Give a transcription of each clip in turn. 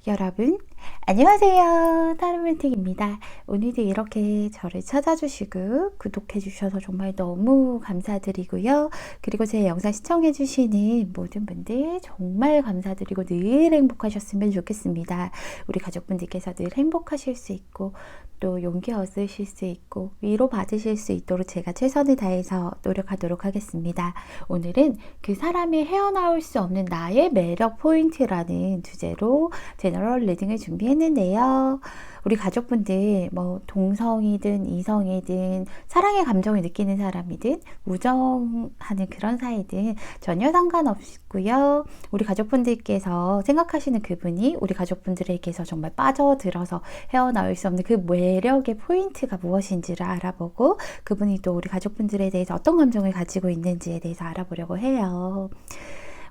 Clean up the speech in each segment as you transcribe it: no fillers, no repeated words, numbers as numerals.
여러분, 안녕하세요. 타로맨틱입니다. 오늘도 이렇게 저를 찾아주시고 구독해주셔서 정말 너무 감사드리고요. 그리고 제 영상 시청해주시는 모든 분들 정말 감사드리고 늘 행복하셨으면 좋겠습니다. 우리 가족분들께서 늘 행복하실 수 있고 또 용기 얻으실 수 있고 위로 받으실 수 있도록 제가 최선을 다해서 노력하도록 하겠습니다. 오늘은 그 사람이 헤어나올 수 없는 나의 매력 포인트라는 주제로 제너럴 리딩을 준비했는데요. 우리 가족분들 동성이든 이성이든 사랑의 감정을 느끼는 사람이든 우정하는 그런 사이든 전혀 상관없고요. 우리 가족분들께서 생각하시는 그분이 우리 가족분들에게서 정말 빠져들어서 헤어나올 수 없는 그 매력의 포인트가 무엇인지를 알아보고 그분이 또 우리 가족분들에 대해서 어떤 감정을 가지고 있는지에 대해서 알아보려고 해요.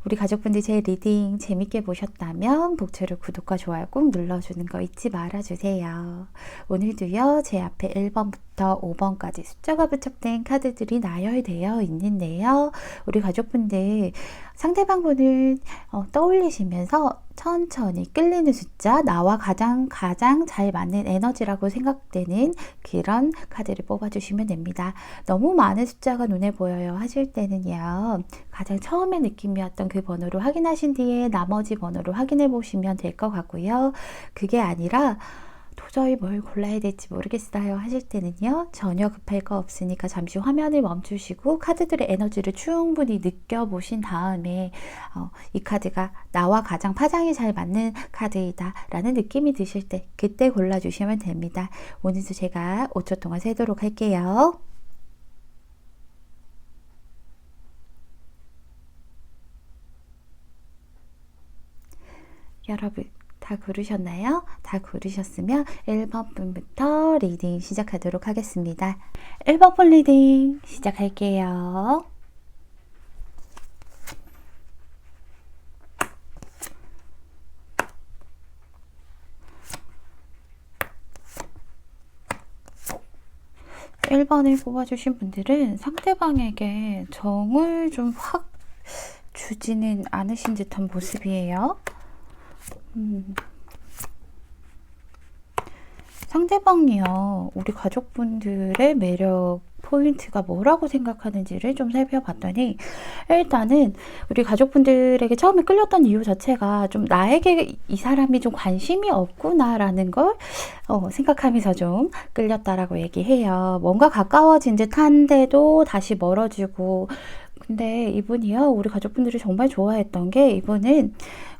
우리 가족분들 제 리딩 재밌게 보셨다면 복채로 구독과 좋아요 꼭 눌러주는 거 잊지 말아주세요. 오늘도요 제 앞에 1번부터 5번까지 숫자가 부착된 카드들이 나열되어 있는데요. 우리 가족분들 상대방 분을 떠올리시면서 천천히 끌리는 숫자, 나와 가장 잘 맞는 에너지라고 생각되는 그런 카드를 뽑아주시면 됩니다. 너무 많은 숫자가 눈에 보여요 하실 때는요. 가장 처음에 느낌이었던 그 번호를 확인하신 뒤에 나머지 번호를 확인해 보시면 될 것 같고요. 그게 아니라 도저히 뭘 골라야 될지 모르겠어요 하실 때는요. 전혀 급할 거 없으니까 잠시 화면을 멈추시고 카드들의 에너지를 충분히 느껴보신 다음에 이 카드가 나와 가장 파장이 잘 맞는 카드이다 라는 느낌이 드실 때 그때 골라주시면 됩니다. 오늘도 제가 5초 동안 세도록 할게요. 여러분 다 고르셨나요? 다 고르셨으면 1번 분부터 리딩 시작하도록 하겠습니다. 1번 분 리딩 시작할게요. (1번을) 뽑아주신 분들은 상대방에게 정을 좀 확 주지는 않으신 듯한 모습이에요. 상대방이요 우리 가족분들의 매력 포인트가 뭐라고 생각하는지를 좀 살펴봤더니 일단은 우리 가족분들에게 처음에 끌렸던 이유 자체가 좀 나에게 이 사람이 좀 관심이 없구나 라는 걸 생각하면서 좀 끌렸다라고 얘기해요. 뭔가 가까워진 듯한데도 다시 멀어지고 근데 이분이요 우리 가족분들이 정말 좋아했던 게 이분은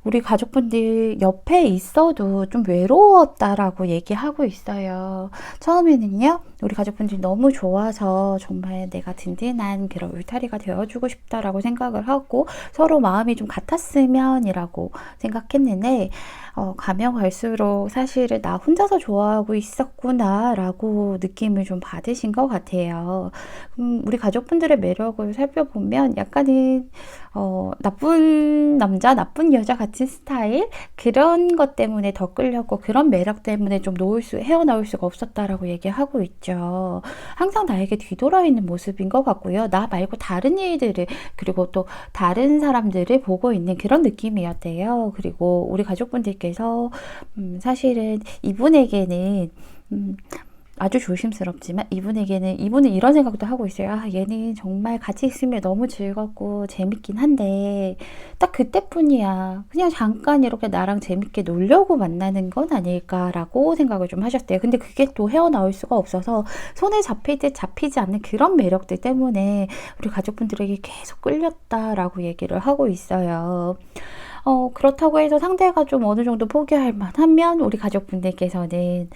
우리 가족분들 옆에 있어도 좀 외로웠다라고 얘기하고 있어요. 처음에는요 우리 가족분들이 너무 좋아서 정말 내가 든든한 그런 울타리가 되어주고 싶다라고 생각을 하고 서로 마음이 좀 같았으면 이라고 생각했는데 가면 갈수록 사실은 나 혼자서 좋아하고 있었구나 라고 느낌을 좀 받으신 것 같아요. 우리 가족분들의 매력을 살펴보면 약간은 나쁜 남자 나쁜 여자 같은 스타일 그런 것 때문에 더 끌렸고 그런 매력 때문에 좀 헤어나올 수가 없었다라고 얘기하고 있죠. 항상 나에게 뒤돌아 있는 모습인 것 같고요. 나 말고 다른 일들을 그리고 또 다른 사람들을 보고 있는 그런 느낌이었대요. 그리고 우리 가족분들께서 사실은 이분에게는 아주 조심스럽지만 이분은 이런 생각도 하고 있어요. 아, 얘는 정말 같이 있으면 너무 즐겁고 재밌긴 한데 딱 그때뿐이야. 그냥 잠깐 이렇게 나랑 재밌게 놀려고 만나는 건 아닐까라고 생각을 좀 하셨대요. 근데 그게 또 헤어나올 수가 없어서 손에 잡힐 듯 잡히지 않는 그런 매력들 때문에 우리 가족분들에게 계속 끌렸다라고 얘기를 하고 있어요. 그렇다고 해서 상대가 좀 어느 정도 포기할 만하면 우리 가족분들께서는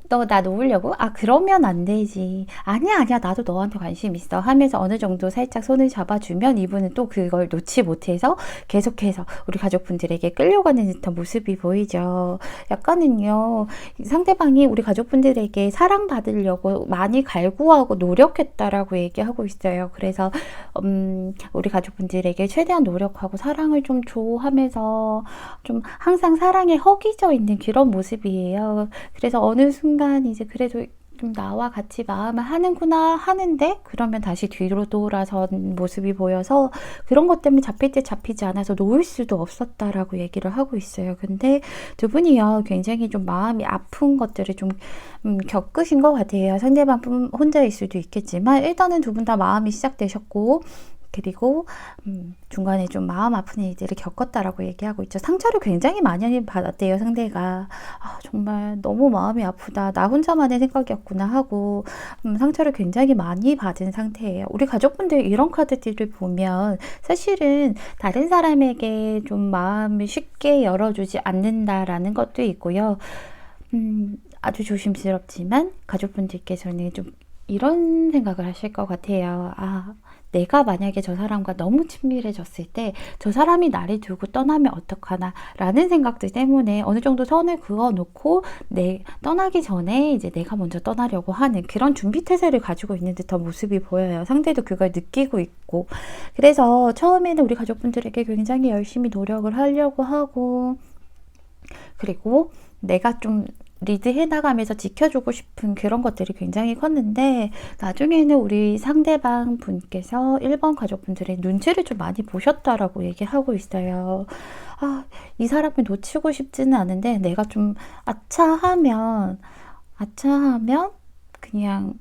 너 나 놓으려고? 아 그러면 안 되지. 아니야 나도 너한테 관심 있어 하면서 어느 정도 살짝 손을 잡아주면 이분은 또 그걸 놓지 못해서 계속해서 우리 가족분들에게 끌려가는 듯한 모습이 보이죠. 약간은요 상대방이 우리 가족분들에게 사랑받으려고 많이 갈구하고 노력했다라고 얘기하고 있어요. 그래서 우리 가족분들에게 최대한 노력하고 사랑을 좀 줘하면서 좀 항상 사랑에 허기져 있는 그런 모습이에요. 그래서 어느 순간 이제 그래도 좀 나와 같이 마음을 하는구나 하는데 그러면 다시 뒤로 돌아선 모습이 보여서 그런 것 때문에 잡힐 때 잡히지 않아서 놓을 수도 없었다라고 얘기를 하고 있어요. 근데 두 분이요 굉장히 좀 마음이 아픈 것들을 좀 겪으신 것 같아요. 상대방 혼자일 수도 있겠지만 일단은 두 분 다 마음이 시작되셨고 그리고 중간에 좀 마음 아픈 일들을 겪었다라고 얘기하고 있죠. 상처를 굉장히 많이 받았대요, 상대가. 아, 정말 너무 마음이 아프다. 나 혼자만의 생각이었구나 하고 상처를 굉장히 많이 받은 상태예요. 우리 가족분들 이런 카드들을 보면 사실은 다른 사람에게 좀 마음을 쉽게 열어주지 않는다라는 것도 있고요. 아주 조심스럽지만 가족분들께서는 좀 이런 생각을 하실 것 같아요. 아, 내가 만약에 저 사람과 너무 친밀해졌을 때 저 사람이 나를 두고 떠나면 어떡하나 라는 생각들 때문에 어느 정도 선을 그어놓고 떠나기 전에 이제 내가 먼저 떠나려고 하는 그런 준비태세를 가지고 있는 듯한 모습이 보여요. 상대도 그걸 느끼고 있고 그래서 처음에는 우리 가족분들에게 굉장히 열심히 노력을 하려고 하고 그리고 내가 좀 리드해 나가면서 지켜주고 싶은 그런 것들이 굉장히 컸는데 나중에는 우리 상대방 분께서 1번 가족분들의 눈치를 좀 많이 보셨다라고 얘기하고 있어요. 아, 이 사람을 놓치고 싶지는 않은데 내가 좀 아차하면 그냥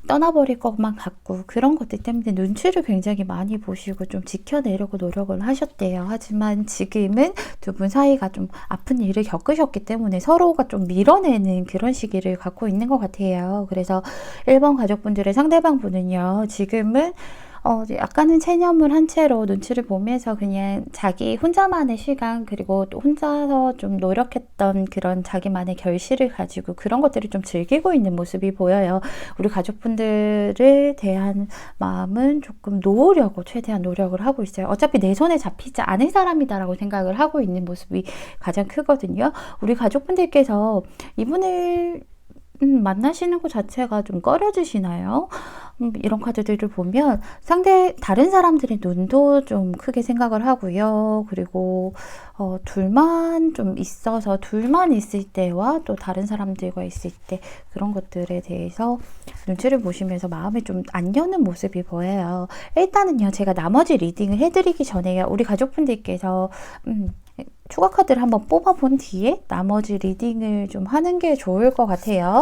떠나버릴 것만 같고 그런 것들 때문에 눈치를 굉장히 많이 보시고 좀 지켜내려고 노력을 하셨대요. 하지만 지금은 두 분 사이가 좀 아픈 일을 겪으셨기 때문에 서로가 좀 밀어내는 그런 시기를 갖고 있는 것 같아요. 그래서 1번 가족분들의 상대방 분은요. 지금은 약간은 체념을 한 채로 눈치를 보면서 그냥 자기 혼자만의 시간 그리고 또 혼자서 좀 노력했던 그런 자기만의 결실을 가지고 그런 것들을 좀 즐기고 있는 모습이 보여요. 우리 가족분들에 대한 마음은 조금 놓으려고 최대한 노력을 하고 있어요. 어차피 내 손에 잡히지 않을 사람이다라고 생각을 하고 있는 모습이 가장 크거든요. 우리 가족분들께서 이분을 만나시는 것 자체가 좀 꺼려지시나요? 이런 카드들을 보면 다른 사람들의 눈도 좀 크게 생각을 하고요. 그리고 둘만 좀 있어서 둘만 있을 때와 또 다른 사람들과 있을 때 그런 것들에 대해서 눈치를 보시면서 마음을 좀 안 여는 모습이 보여요. 일단은요, 제가 나머지 리딩을 해드리기 전에요. 우리 가족분들께서 추가 카드를 한번 뽑아본 뒤에 나머지 리딩을 좀 하는 게 좋을 것 같아요.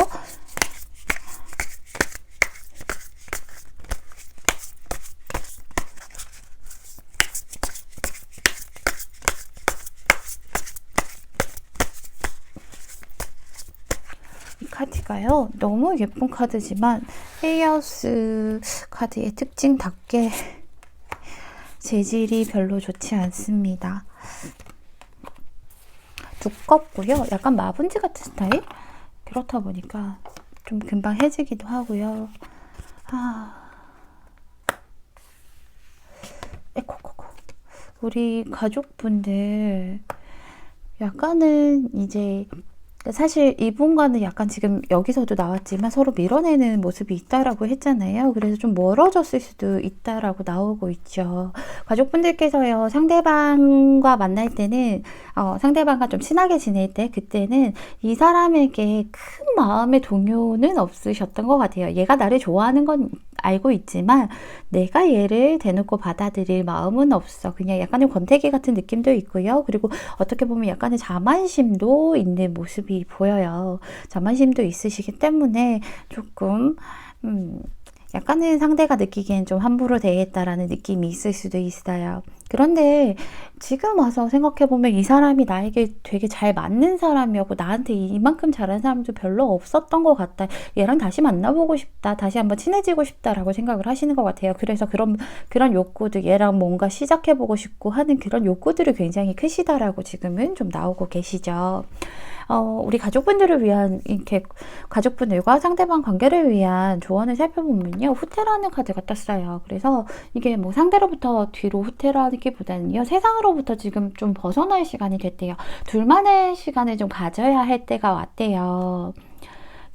이 카드가요, 너무 예쁜 카드지만 헤이하우스 카드의 특징답게 재질이 별로 좋지 않습니다. 두껍고요. 약간 마분지 같은 스타일? 그렇다 보니까 좀 금방 해지기도 하고요. 에코코코. 우리 가족분들 약간은 이제 사실 이분과는 약간 지금 여기서도 나왔지만 서로 밀어내는 모습이 있다라고 했잖아요. 그래서 좀 멀어졌을 수도 있다라고 나오고 있죠. 가족분들께서요, 상대방과 만날 때는 상대방과 좀 친하게 지낼 때 그때는 이 사람에게 큰 마음의 동요는 없으셨던 것 같아요. 얘가 나를 좋아하는 건 알고 있지만 내가 얘를 대놓고 받아들일 마음은 없어. 그냥 약간의 권태기 같은 느낌도 있고요. 그리고 어떻게 보면 약간의 자만심도 있는 모습이 보여요. 자만심도 있으시기 때문에 조금 약간은 상대가 느끼기엔 좀 함부로 대했다라는 느낌이 있을 수도 있어요. 그런데 지금 와서 생각해보면 이 사람이 나에게 되게 잘 맞는 사람이었고 나한테 이만큼 잘하는 사람도 별로 없었던 것 같다. 얘랑 다시 만나보고 싶다. 다시 한번 친해지고 싶다라고 생각을 하시는 것 같아요. 그래서 그런 욕구들, 얘랑 뭔가 시작해보고 싶고 하는 그런 욕구들이 굉장히 크시다라고 지금은 좀 나오고 계시죠. 우리 가족분들을 위한 이렇게 가족분들과 상대방 관계를 위한 조언을 살펴보면요. 후퇴라는 카드가 떴어요. 그래서 이게 뭐 상대로부터 뒤로 후퇴라기보다는요. 세상으로부터 지금 좀 벗어날 시간이 됐대요. 둘만의 시간을 좀 가져야 할 때가 왔대요.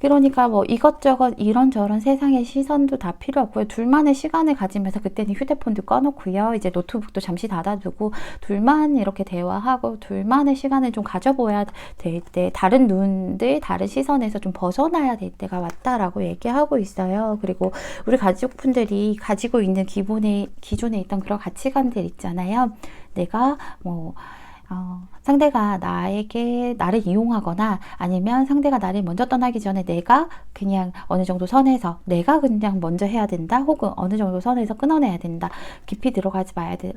그러니까 뭐 이것저것 이런저런 세상의 시선도 다 필요 없고요. 둘만의 시간을 가지면서 그때는 휴대폰도 꺼놓고요. 이제 노트북도 잠시 닫아두고 둘만 이렇게 대화하고 둘만의 시간을 좀 가져보아야 될 때, 다른 눈들, 다른 시선에서 좀 벗어나야 될 때가 왔다라고 얘기하고 있어요. 그리고 우리 가족분들이 가지고 있는 기존에 있던 그런 가치관들 있잖아요. 내가 뭐 상대가 나를 이용하거나 아니면 상대가 나를 먼저 떠나기 전에 내가 그냥 어느 정도 선에서 내가 그냥 먼저 해야 된다, 혹은 어느 정도 선에서 끊어내야 된다, 깊이 들어가지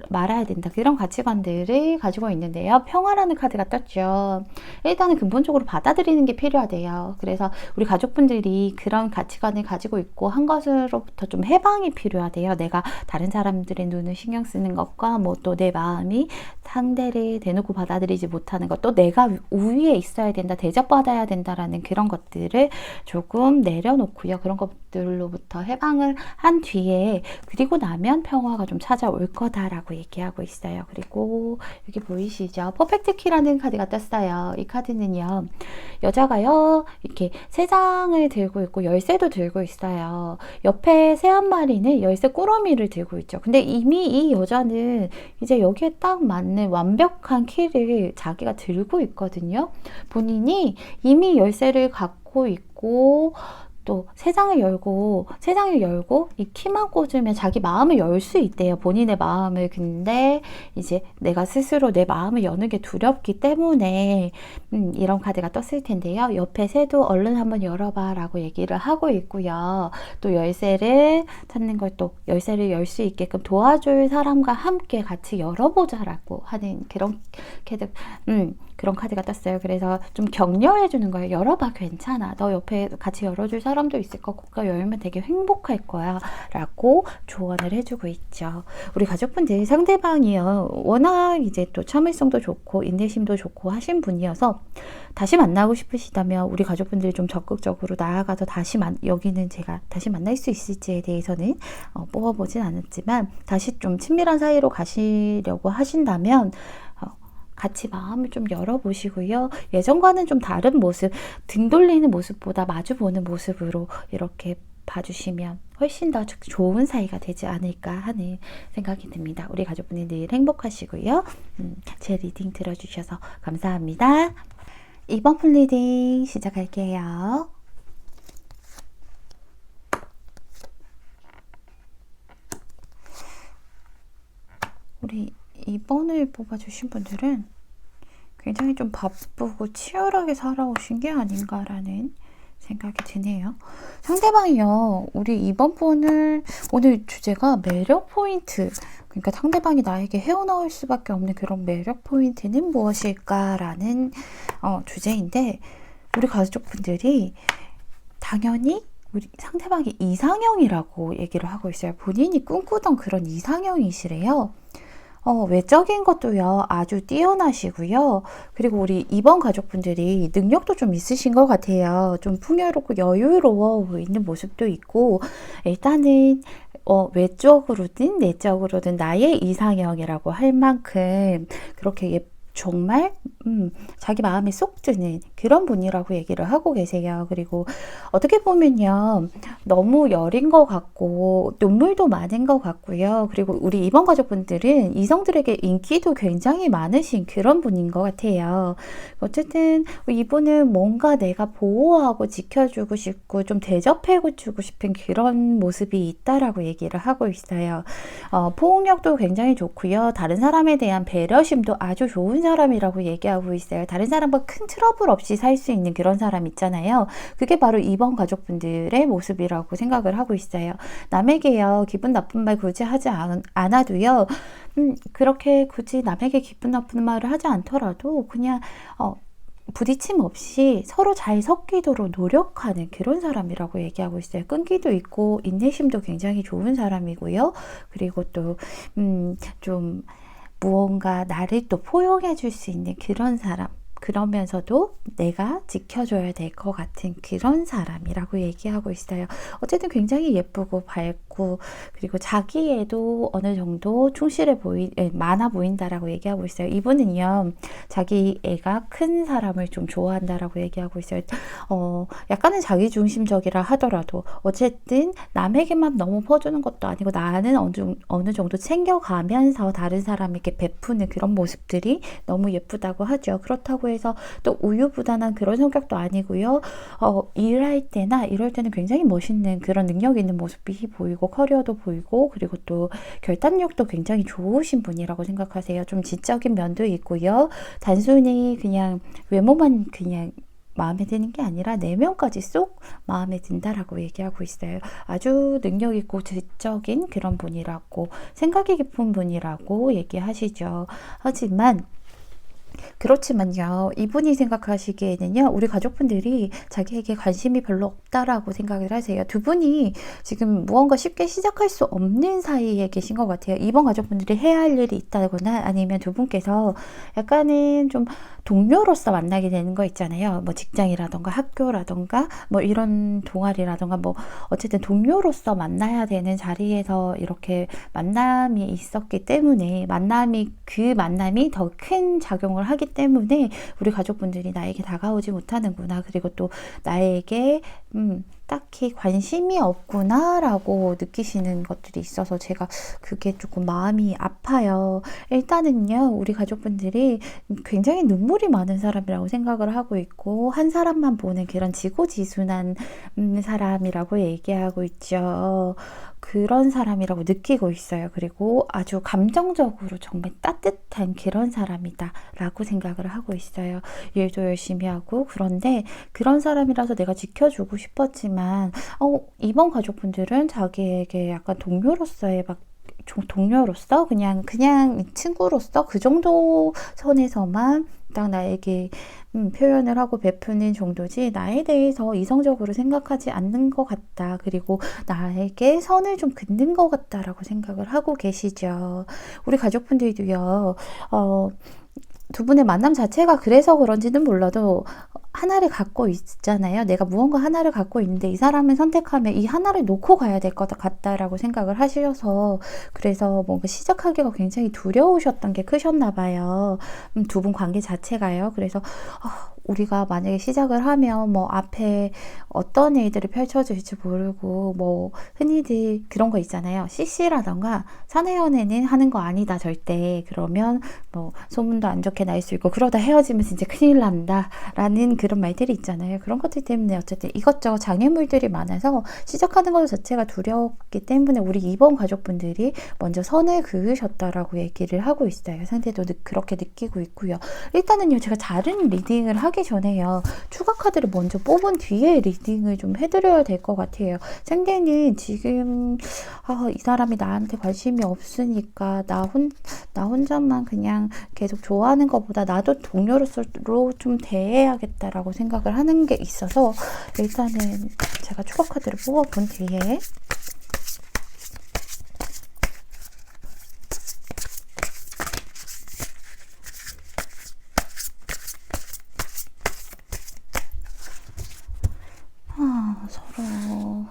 말아야 된다, 그런 가치관들을 가지고 있는데요. 평화라는 카드가 떴죠. 일단은 근본적으로 받아들이는 게 필요하대요. 그래서 우리 가족분들이 그런 가치관을 가지고 있고 한 것으로부터 좀 해방이 필요하대요. 내가 다른 사람들의 눈을 신경 쓰는 것과 뭐 또 내 마음이 상대를 대놓고 받아들이지 못하는 것, 또 내가 우위에 있어야 된다, 대접받아야 된다라는 그런 것들을 조금 내려놓고요. 그런 것들로부터 해방을 한 뒤에, 그리고 나면 평화가 좀 찾아올 거다라고 얘기하고 있어요. 그리고 여기 보이시죠? 퍼펙트 키라는 카드가 떴어요. 이 카드는요, 여자가요 이렇게 세 장을 들고 있고 열쇠도 들고 있어요. 옆에 새 한 마리는 열쇠 꾸러미를 들고 있죠. 근데 이미 이 여자는 이제 여기에 딱 맞는 완벽한 키를 자기가 들고 있거든요. 본인이 이미 열쇠를 갖고 있고 또 세상을 열고 이 키만 꽂으면 자기 마음을 열 수 있대요. 본인의 마음을. 근데 이제 내가 스스로 내 마음을 여는 게 두렵기 때문에 이런 카드가 떴을 텐데요. 옆에 새도 얼른 한번 열어봐 라고 얘기를 하고 있고요. 또 열쇠를 찾는 걸, 또 열쇠를 열 수 있게끔 도와줄 사람과 함께 같이 열어보자 라고 하는 그런 카드, 그런 카드가 떴어요. 그래서 좀 격려해 주는 거예요. 열어봐, 괜찮아. 너 옆에 같이 열어줄 사람도 있을 거고, 그거 열면 되게 행복할 거야 라고 조언을 해주고 있죠. 우리 가족분들, 상대방이요, 워낙 이제 또 참을성도 좋고 인내심도 좋고 하신 분이어서 다시 만나고 싶으시다면 우리 가족분들이 좀 적극적으로 나아가서 여기는 제가 다시 만날 수 있을지에 대해서는 뽑아보진 않았지만, 다시 좀 친밀한 사이로 가시려고 하신다면 같이 마음을 좀 열어보시고요. 예전과는 좀 다른 모습, 등 돌리는 모습보다 마주보는 모습으로 이렇게 봐주시면 훨씬 더 좋은 사이가 되지 않을까 하는 생각이 듭니다. 우리 가족분이 늘 행복하시고요. 제 리딩 들어주셔서 감사합니다. 이번 풀 리딩 시작할게요. 우리 2번을 뽑아주신 분들은 굉장히 좀 바쁘고 치열하게 살아오신 게 아닌가라는 생각이 드네요. 상대방이요, 우리 2번 분을, 오늘 주제가 매력 포인트, 그러니까 상대방이 나에게 헤어나올 수밖에 없는 그런 매력 포인트는 무엇일까라는 주제인데, 우리 가족분들이 당연히 우리 상대방이 이상형이라고 얘기를 하고 있어요. 본인이 꿈꾸던 그런 이상형이시래요. 외적인 것도요, 아주 뛰어나시고요. 그리고 우리 2번 가족분들이 능력도 좀 있으신 것 같아요. 좀 풍요롭고 여유로워 보이는 모습도 있고, 일단은 외적으로든 내적으로든 나의 이상형이라고 할 만큼 그렇게 정말 자기 마음에 쏙 드는 그런 분이라고 얘기를 하고 계세요. 그리고 어떻게 보면요, 너무 여린 것 같고 눈물도 많은 것 같고요. 그리고 우리 2번 가족분들은 이성들에게 인기도 굉장히 많으신 그런 분인 것 같아요. 어쨌든 이분은 뭔가 내가 보호하고 지켜주고 싶고 좀 대접해주고 싶은 그런 모습이 있다라고 얘기를 하고 있어요. 포용력도 굉장히 좋고요. 다른 사람에 대한 배려심도 아주 좋은 사람이라고 얘기하고 있어요. 다른 사람과 큰 트러블 없이 살 수 있는 그런 사람 있잖아요. 그게 바로 2번 가족분들의 모습이라고 생각을 하고 있어요. 남에게요, 기분 나쁜 말 굳이 하지 않아도요, 그렇게 굳이 남에게 기분 나쁜 말을 하지 않더라도 그냥 부딪힘 없이 서로 잘 섞이도록 노력하는 그런 사람이라고 얘기하고 있어요. 끈기도 있고 인내심도 굉장히 좋은 사람이고요. 그리고 또 좀 무언가 나를 또 포용해 줄 수 있는 그런 사람, 그러면서도 내가 지켜줘야 될 것 같은 그런 사람이라고 얘기하고 있어요. 어쨌든 굉장히 예쁘고 밝고 있고, 그리고 자기에도 어느 정도 많아 보인다라고 얘기하고 있어요. 이분은요, 자기 애가 큰 사람을 좀 좋아한다라고 얘기하고 있어요. 약간은 자기중심적이라 하더라도 어쨌든 남에게만 너무 퍼주는 것도 아니고 나는 어느 정도 챙겨가면서 다른 사람에게 베푸는 그런 모습들이 너무 예쁘다고 하죠. 그렇다고 해서 또 우유부단한 그런 성격도 아니고요. 일할 때나 이럴 때는 굉장히 멋있는 그런 능력 있는 모습이 보이고 커리어도 보이고, 그리고 또 결단력도 굉장히 좋으신 분이라고 생각하세요. 좀 지적인 면도 있고요. 단순히 그냥 외모만 그냥 마음에 드는 게 아니라 내면까지 쏙 마음에 든다라고 얘기하고 있어요. 아주 능력 있고 지적인 그런 분이라고, 생각이 깊은 분이라고 얘기하시죠. 하지만 그렇지만요, 이분이 생각하시기에는요, 우리 가족분들이 자기에게 관심이 별로 없다라고 생각을 하세요. 두 분이 지금 무언가 쉽게 시작할 수 없는 사이에 계신 것 같아요. 이번 가족분들이 해야 할 일이 있다거나 아니면 두 분께서 약간은 좀 동료로서 만나게 되는 거 있잖아요. 뭐 직장이라던가 학교라던가 뭐 이런 동아리라던가 뭐 어쨌든 동료로서 만나야 되는 자리에서 이렇게 만남이 있었기 때문에 그 만남이 더 큰 작용을 하기 때문에 우리 가족분들이 나에게 다가오지 못하는구나, 그리고 또 나에게 딱히 관심이 없구나 라고 느끼시는 것들이 있어서 제가 그게 조금 마음이 아파요. 일단은요, 우리 가족분들이 굉장히 눈물이 많은 사람이라고 생각을 하고 있고, 한 사람만 보는 그런 지고지순한 사람이라고 얘기하고 있죠. 그런 사람이라고 느끼고 있어요. 그리고 아주 감정적으로 정말 따뜻한 그런 사람이다 라고 생각을 하고 있어요. 일도 열심히 하고, 그런데 그런 사람이라서 내가 지켜주고 싶었지만 이번 가족분들은 자기에게 약간 동료로서 그냥 친구로서 그 정도 선에서만 딱 나에게 표현을 하고 베푸는 정도지, 나에 대해서 이성적으로 생각하지 않는 것 같다, 그리고 나에게 선을 좀 긋는 것 같다라고 생각을 하고 계시죠. 우리 가족분들도요, 두 분의 만남 자체가 그래서 그런지는 몰라도 하나를 갖고 있잖아요. 내가 무언가 하나를 갖고 있는데 이 사람을 선택하면 이 하나를 놓고 가야 될 것 같다라고 생각을 하셔서, 그래서 뭔가 시작하기가 굉장히 두려우셨던 게 크셨나 봐요. 두 분 관계 자체가요. 그래서 우리가 만약에 시작을 하면 뭐 앞에 어떤 일들이 펼쳐질지 모르고, 뭐 흔히들 그런 거 있잖아요. CC라던가 사내 연애는 하는 거 아니다 절대, 그러면 뭐 소문도 안 좋게 날 수 있고, 그러다 헤어지면 진짜 큰일 난다 라는 그런 말들이 있잖아요. 그런 것들 때문에 어쨌든 이것저것 장애물들이 많아서 시작하는 것 자체가 두렵기 때문에 우리 이번 가족분들이 먼저 선을 그으셨다라고 얘기를 하고 있어요. 상대도 그렇게 느끼고 있고요. 일단은요, 제가 다른 리딩을 하기 전에요, 추가 카드를 먼저 뽑은 뒤에 리딩을 좀 해드려야 될 것 같아요. 상대는 지금 이 사람이 나한테 관심이 없으니까 나 혼자만 그냥 계속 좋아하는 것보다 나도 동료로서 좀 대해야겠다라고 생각을 하는 게 있어서, 일단은 제가 추가 카드를 뽑아본 뒤에 서로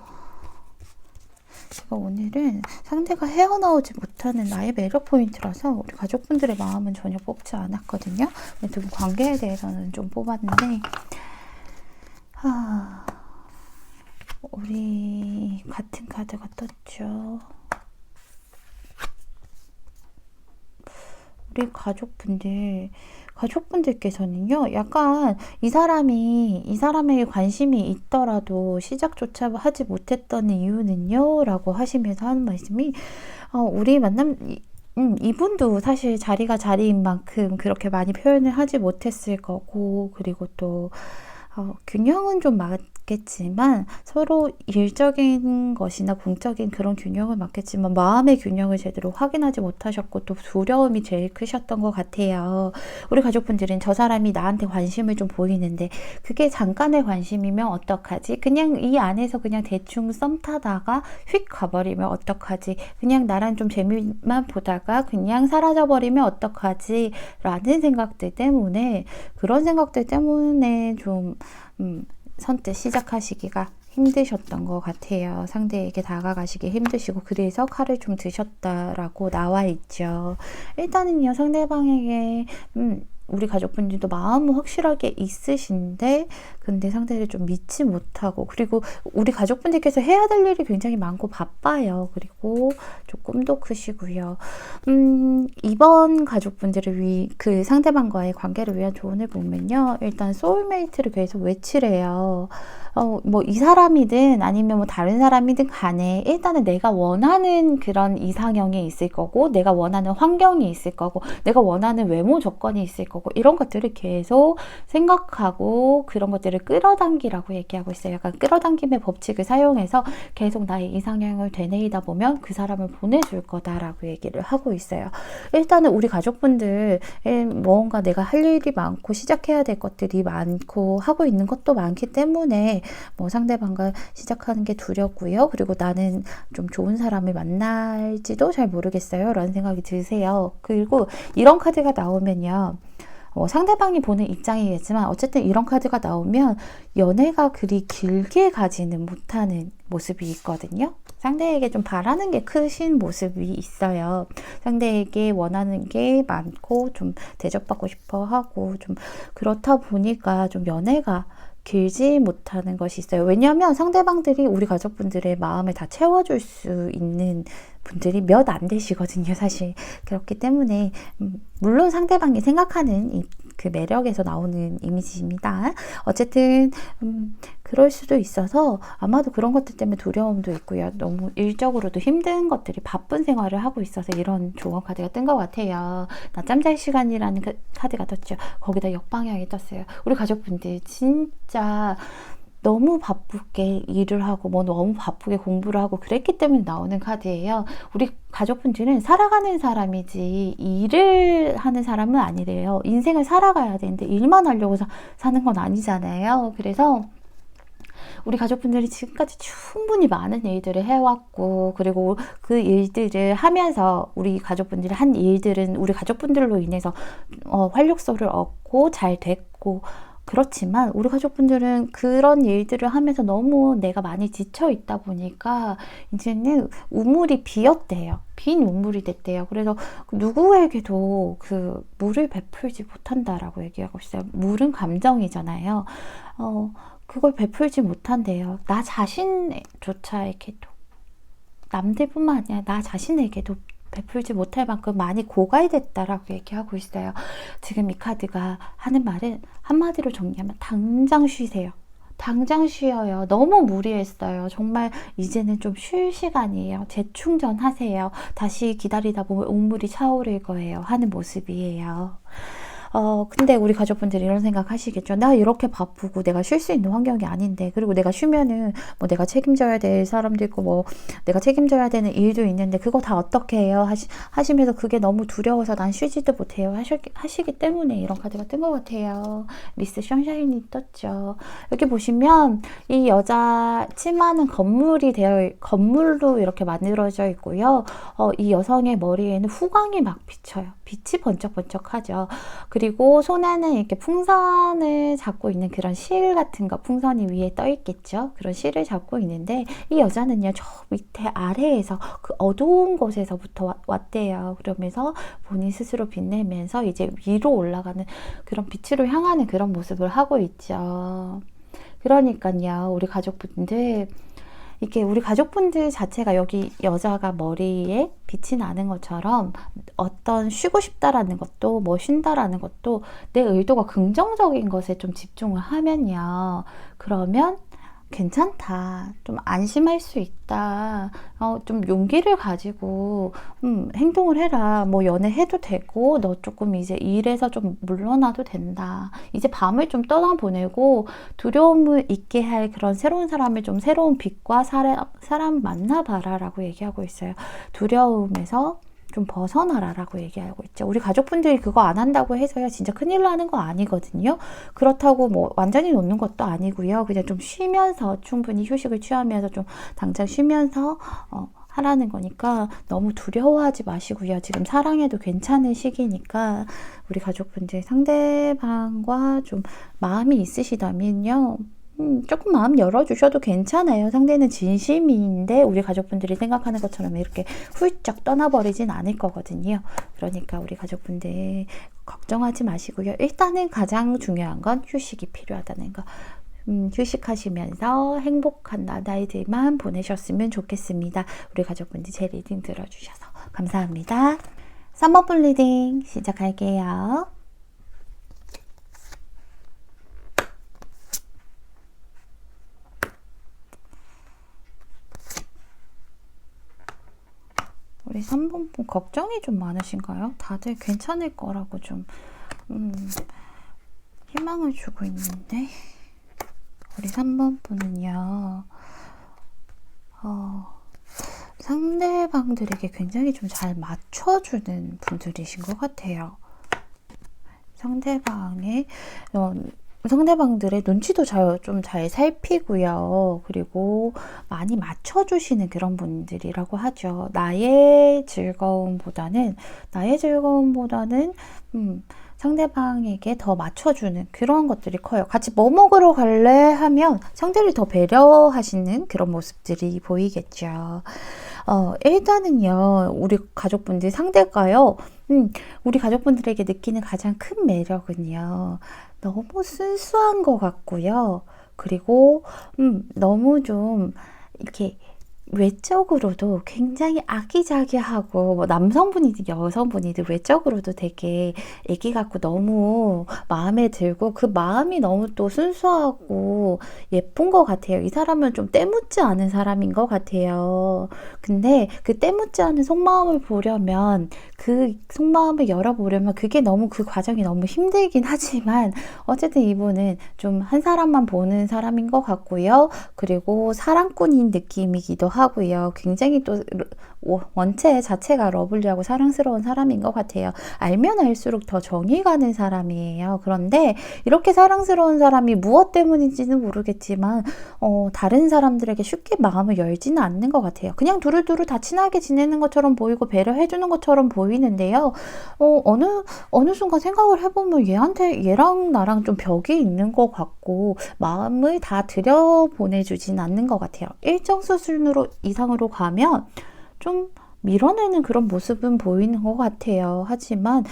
제가 오늘은 상대가 헤어나오지 못하는 나의 매력 포인트라서 우리 가족분들의 마음은 전혀 뽑지 않았거든요. 두 분 관계에 대해서는 좀 뽑았는데, 우리 같은 카드가 떴죠. 우리 가족분들께서는요, 약간 이 사람에게 관심이 있더라도 시작조차 하지 못했던 이유는요 라고 하시면서 하는 말씀이, 우리 만남, 이분도 사실 자리가 자리인 만큼 그렇게 많이 표현을 하지 못했을 거고, 그리고 또 균형은 좀 맞겠지만, 서로 일적인 것이나 공적인 그런 균형을 맞겠지만 마음의 균형을 제대로 확인하지 못하셨고, 또 두려움이 제일 크셨던 것 같아요. 우리 가족분들은 저 사람이 나한테 관심을 좀 보이는데 그게 잠깐의 관심이면 어떡하지? 그냥 이 안에서 그냥 대충 썸 타다가 휙 가버리면 어떡하지? 그냥 나랑 좀 재미만 보다가 그냥 사라져버리면 어떡하지? 라는 생각들 때문에, 그런 생각들 때문에 좀 선뜻 시작하시기가 힘드셨던 것 같아요. 상대에게 다가가시기 힘드시고 그래서 칼을 좀 드셨다라고 나와 있죠. 일단은요, 상대방에게 우리 가족분들도 마음은 확실하게 있으신데 근데 상대를 좀 믿지 못하고, 그리고 우리 가족분들께서 해야 될 일이 굉장히 많고 바빠요. 그리고 조금 더 크시고요. 이번 가족분들을 그 상대방과의 관계를 위한 조언을 보면요, 일단 소울메이트를 계속 외치래요. 뭐 이 사람이든 아니면 뭐 다른 사람이든 간에 일단은 내가 원하는 그런 이상형이 있을 거고, 내가 원하는 환경이 있을 거고, 내가 원하는 외모 조건이 있을 거고, 이런 것들을 계속 생각하고 그런 것들을 끌어당기라고 얘기하고 있어요. 약간 끌어당김의 법칙을 사용해서 계속 나의 이상형을 되뇌이다 보면 그 사람을 보내줄 거다라고 얘기를 하고 있어요. 일단은 우리 가족분들 뭔가 내가 할 일이 많고 시작해야 될 것들이 많고 하고 있는 것도 많기 때문에 뭐 상대방과 시작하는 게 두렵고요. 그리고 나는 좀 좋은 사람을 만날지도 잘 모르겠어요 라는 생각이 드세요. 그리고 이런 카드가 나오면요, 상대방이 보는 입장이겠지만 어쨌든 이런 카드가 나오면 연애가 그리 길게 가지는 못하는 모습이 있거든요. 상대에게 좀 바라는 게 크신 모습이 있어요. 상대에게 원하는 게 많고 좀 대접받고 싶어 하고 좀 그렇다 보니까 좀 연애가 길지 못하는 것이 있어요. 왜냐하면 상대방들이 우리 가족분들의 마음을 다 채워줄 수 있는 분들이 몇 안 되시거든요, 사실. 그렇기 때문에 물론 상대방이 생각하는 그 매력에서 나오는 이미지입니다. 어쨌든 그럴 수도 있어서 아마도 그런 것들 때문에 두려움도 있고요. 너무 일적으로도 힘든 것들이 바쁜 생활을 하고 있어서 이런 조언 카드가 뜬 것 같아요. 낮잠 잘 시간이라는 카드가 떴죠. 거기다 역방향이 떴어요. 우리 가족분들 진짜 너무 바쁘게 일을 하고 뭐 너무 바쁘게 공부를 하고 그랬기 때문에 나오는 카드예요. 우리 가족분들은 살아가는 사람이지 일을 하는 사람은 아니래요. 인생을 살아가야 되는데 일만 하려고 사는 건 아니잖아요. 그래서 우리 가족분들이 지금까지 충분히 많은 일들을 해왔고, 그리고 그 일들을 하면서 우리 가족분들이 한 일들은 우리 가족분들로 인해서 활력소를 얻고 잘 됐고, 그렇지만 우리 가족분들은 그런 일들을 하면서 너무 내가 많이 지쳐 있다 보니까 이제는 우물이 비었대요. 빈 우물이 됐대요. 그래서 누구에게도 그 물을 베풀지 못한다라고 얘기하고 있어요. 물은 감정이잖아요. 그걸 베풀지 못한대요. 나 자신조차에게도, 남들뿐만 아니라 나 자신에게도 베풀지 못할 만큼 많이 고갈됐다라고 얘기하고 있어요. 지금 이 카드가 하는 말은 한마디로 정리하면 당장 쉬세요. 당장 쉬어요. 너무 무리했어요. 정말 이제는 좀 쉴 시간이에요. 재충전하세요. 다시 기다리다 보면 우물이 차오를 거예요 하는 모습이에요. 근데 우리 가족분들이 이런 생각 하시겠죠. 나 이렇게 바쁘고 내가 쉴 수 있는 환경이 아닌데, 그리고 내가 쉬면은 뭐 내가 책임져야 될 사람도 있고 뭐 내가 책임져야 되는 일도 있는데 그거 다 어떻게 해요? 하시면서 그게 너무 두려워서 난 쉬지도 못해요 하시기 때문에 이런 카드가 뜬 것 같아요. 미스 션샤인이 떴죠. 여기 보시면 이 여자 치마는 건물로 이렇게 만들어져 있고요. 이 여성의 머리에는 후광이 막 비쳐요. 빛이 번쩍번쩍하죠. 그리고 손에는 이렇게 풍선을 잡고 있는 그런 실 같은 거, 풍선이 위에 떠 있겠죠. 그런 실을 잡고 있는데 이 여자는요, 저 밑에 아래에서 그 어두운 곳에서부터 왔대요. 그러면서 본인 스스로 빛내면서 이제 위로 올라가는 그런 빛으로 향하는 그런 모습을 하고 있죠. 그러니까요, 우리 가족분들, 이게 우리 가족분들 자체가 여기 여자가 머리에 빛이 나는 것처럼 어떤 쉬고 싶다라는 것도 뭐 쉰다라는 것도 내 의도가 긍정적인 것에 좀 집중을 하면요, 그러면 괜찮다, 좀 안심할 수 있다, 좀 용기를 가지고 행동을 해라, 뭐 연애해도 되고 너 조금 이제 일에서 좀 물러나도 된다, 이제 밤을 좀 떠나보내고 두려움을 잊게 할 그런 새로운 사람을 좀 새로운 빛과 사람 만나봐라 라고 얘기하고 있어요. 두려움에서 좀 벗어나라 라고 얘기하고 있죠. 우리 가족분들이 그거 안 한다고 해서요, 진짜 큰일 나는 거 아니거든요. 그렇다고 뭐 완전히 놓는 것도 아니고요. 그냥 좀 쉬면서, 충분히 휴식을 취하면서 좀 당장 쉬면서 하라는 거니까 너무 두려워하지 마시고요. 지금 사랑해도 괜찮은 시기니까 우리 가족분들 상대방과 좀 마음이 있으시다면요, 조금 마음 열어주셔도 괜찮아요. 상대는 진심인데 우리 가족분들이 생각하는 것처럼 이렇게 훌쩍 떠나버리진 않을 거거든요. 그러니까 우리 가족분들 걱정하지 마시고요. 일단은 가장 중요한 건 휴식이 필요하다는 거. 휴식하시면서 행복한 나날들만 보내셨으면 좋겠습니다. 우리 가족분들 제 리딩 들어주셔서 감사합니다. 3번 분 리딩 시작할게요. 우리 3번 분 걱정이 좀 많으신가요? 다들 괜찮을 거라고 좀 희망을 주고 있는데 우리 3번 분은요 상대방들에게 굉장히 좀 잘 맞춰주는 분들이신 것 같아요. 상대방들의 눈치도 좀 잘 살피고요. 그리고 많이 맞춰주시는 그런 분들이라고 하죠. 나의 즐거움보다는 상대방에게 더 맞춰주는 그런 것들이 커요. 같이 뭐 먹으러 갈래? 하면 상대를 더 배려하시는 그런 모습들이 보이겠죠. 일단은요, 우리 가족분들 상대가요, 우리 가족분들에게 느끼는 가장 큰 매력은요, 너무 순수한 것 같고요. 그리고, 너무 좀, 이렇게, 외적으로도 굉장히 아기자기하고 뭐 남성분이든 여성분이든 외적으로도 되게 애기 같고 너무 마음에 들고 그 마음이 너무 또 순수하고 예쁜 것 같아요. 이 사람은 좀 때묻지 않은 사람인 것 같아요. 근데 그 때묻지 않은 속마음을 보려면 그 속마음을 열어보려면 그게 너무 그 과정이 너무 힘들긴 하지만 어쨌든 이분은 좀 한 사람만 보는 사람인 것 같고요. 그리고 사랑꾼인 느낌이기도 하고요. 굉장히 또 원체 자체가 러블리하고 사랑스러운 사람인 것 같아요. 알면 알수록 더 정이 가는 사람이에요. 그런데 이렇게 사랑스러운 사람이 무엇 때문인지는 모르겠지만 다른 사람들에게 쉽게 마음을 열지는 않는 것 같아요. 그냥 두루두루 다 친하게 지내는 것처럼 보이고 배려해주는 것처럼 보이는데요. 어느 순간 생각을 해보면 얘랑 나랑 좀 벽이 있는 것 같고 마음을 다 들여보내주진 않는 것 같아요. 일정 수준으로 이상으로 가면 좀 밀어내는 그런 모습은 보이는 것 같아요. 하지만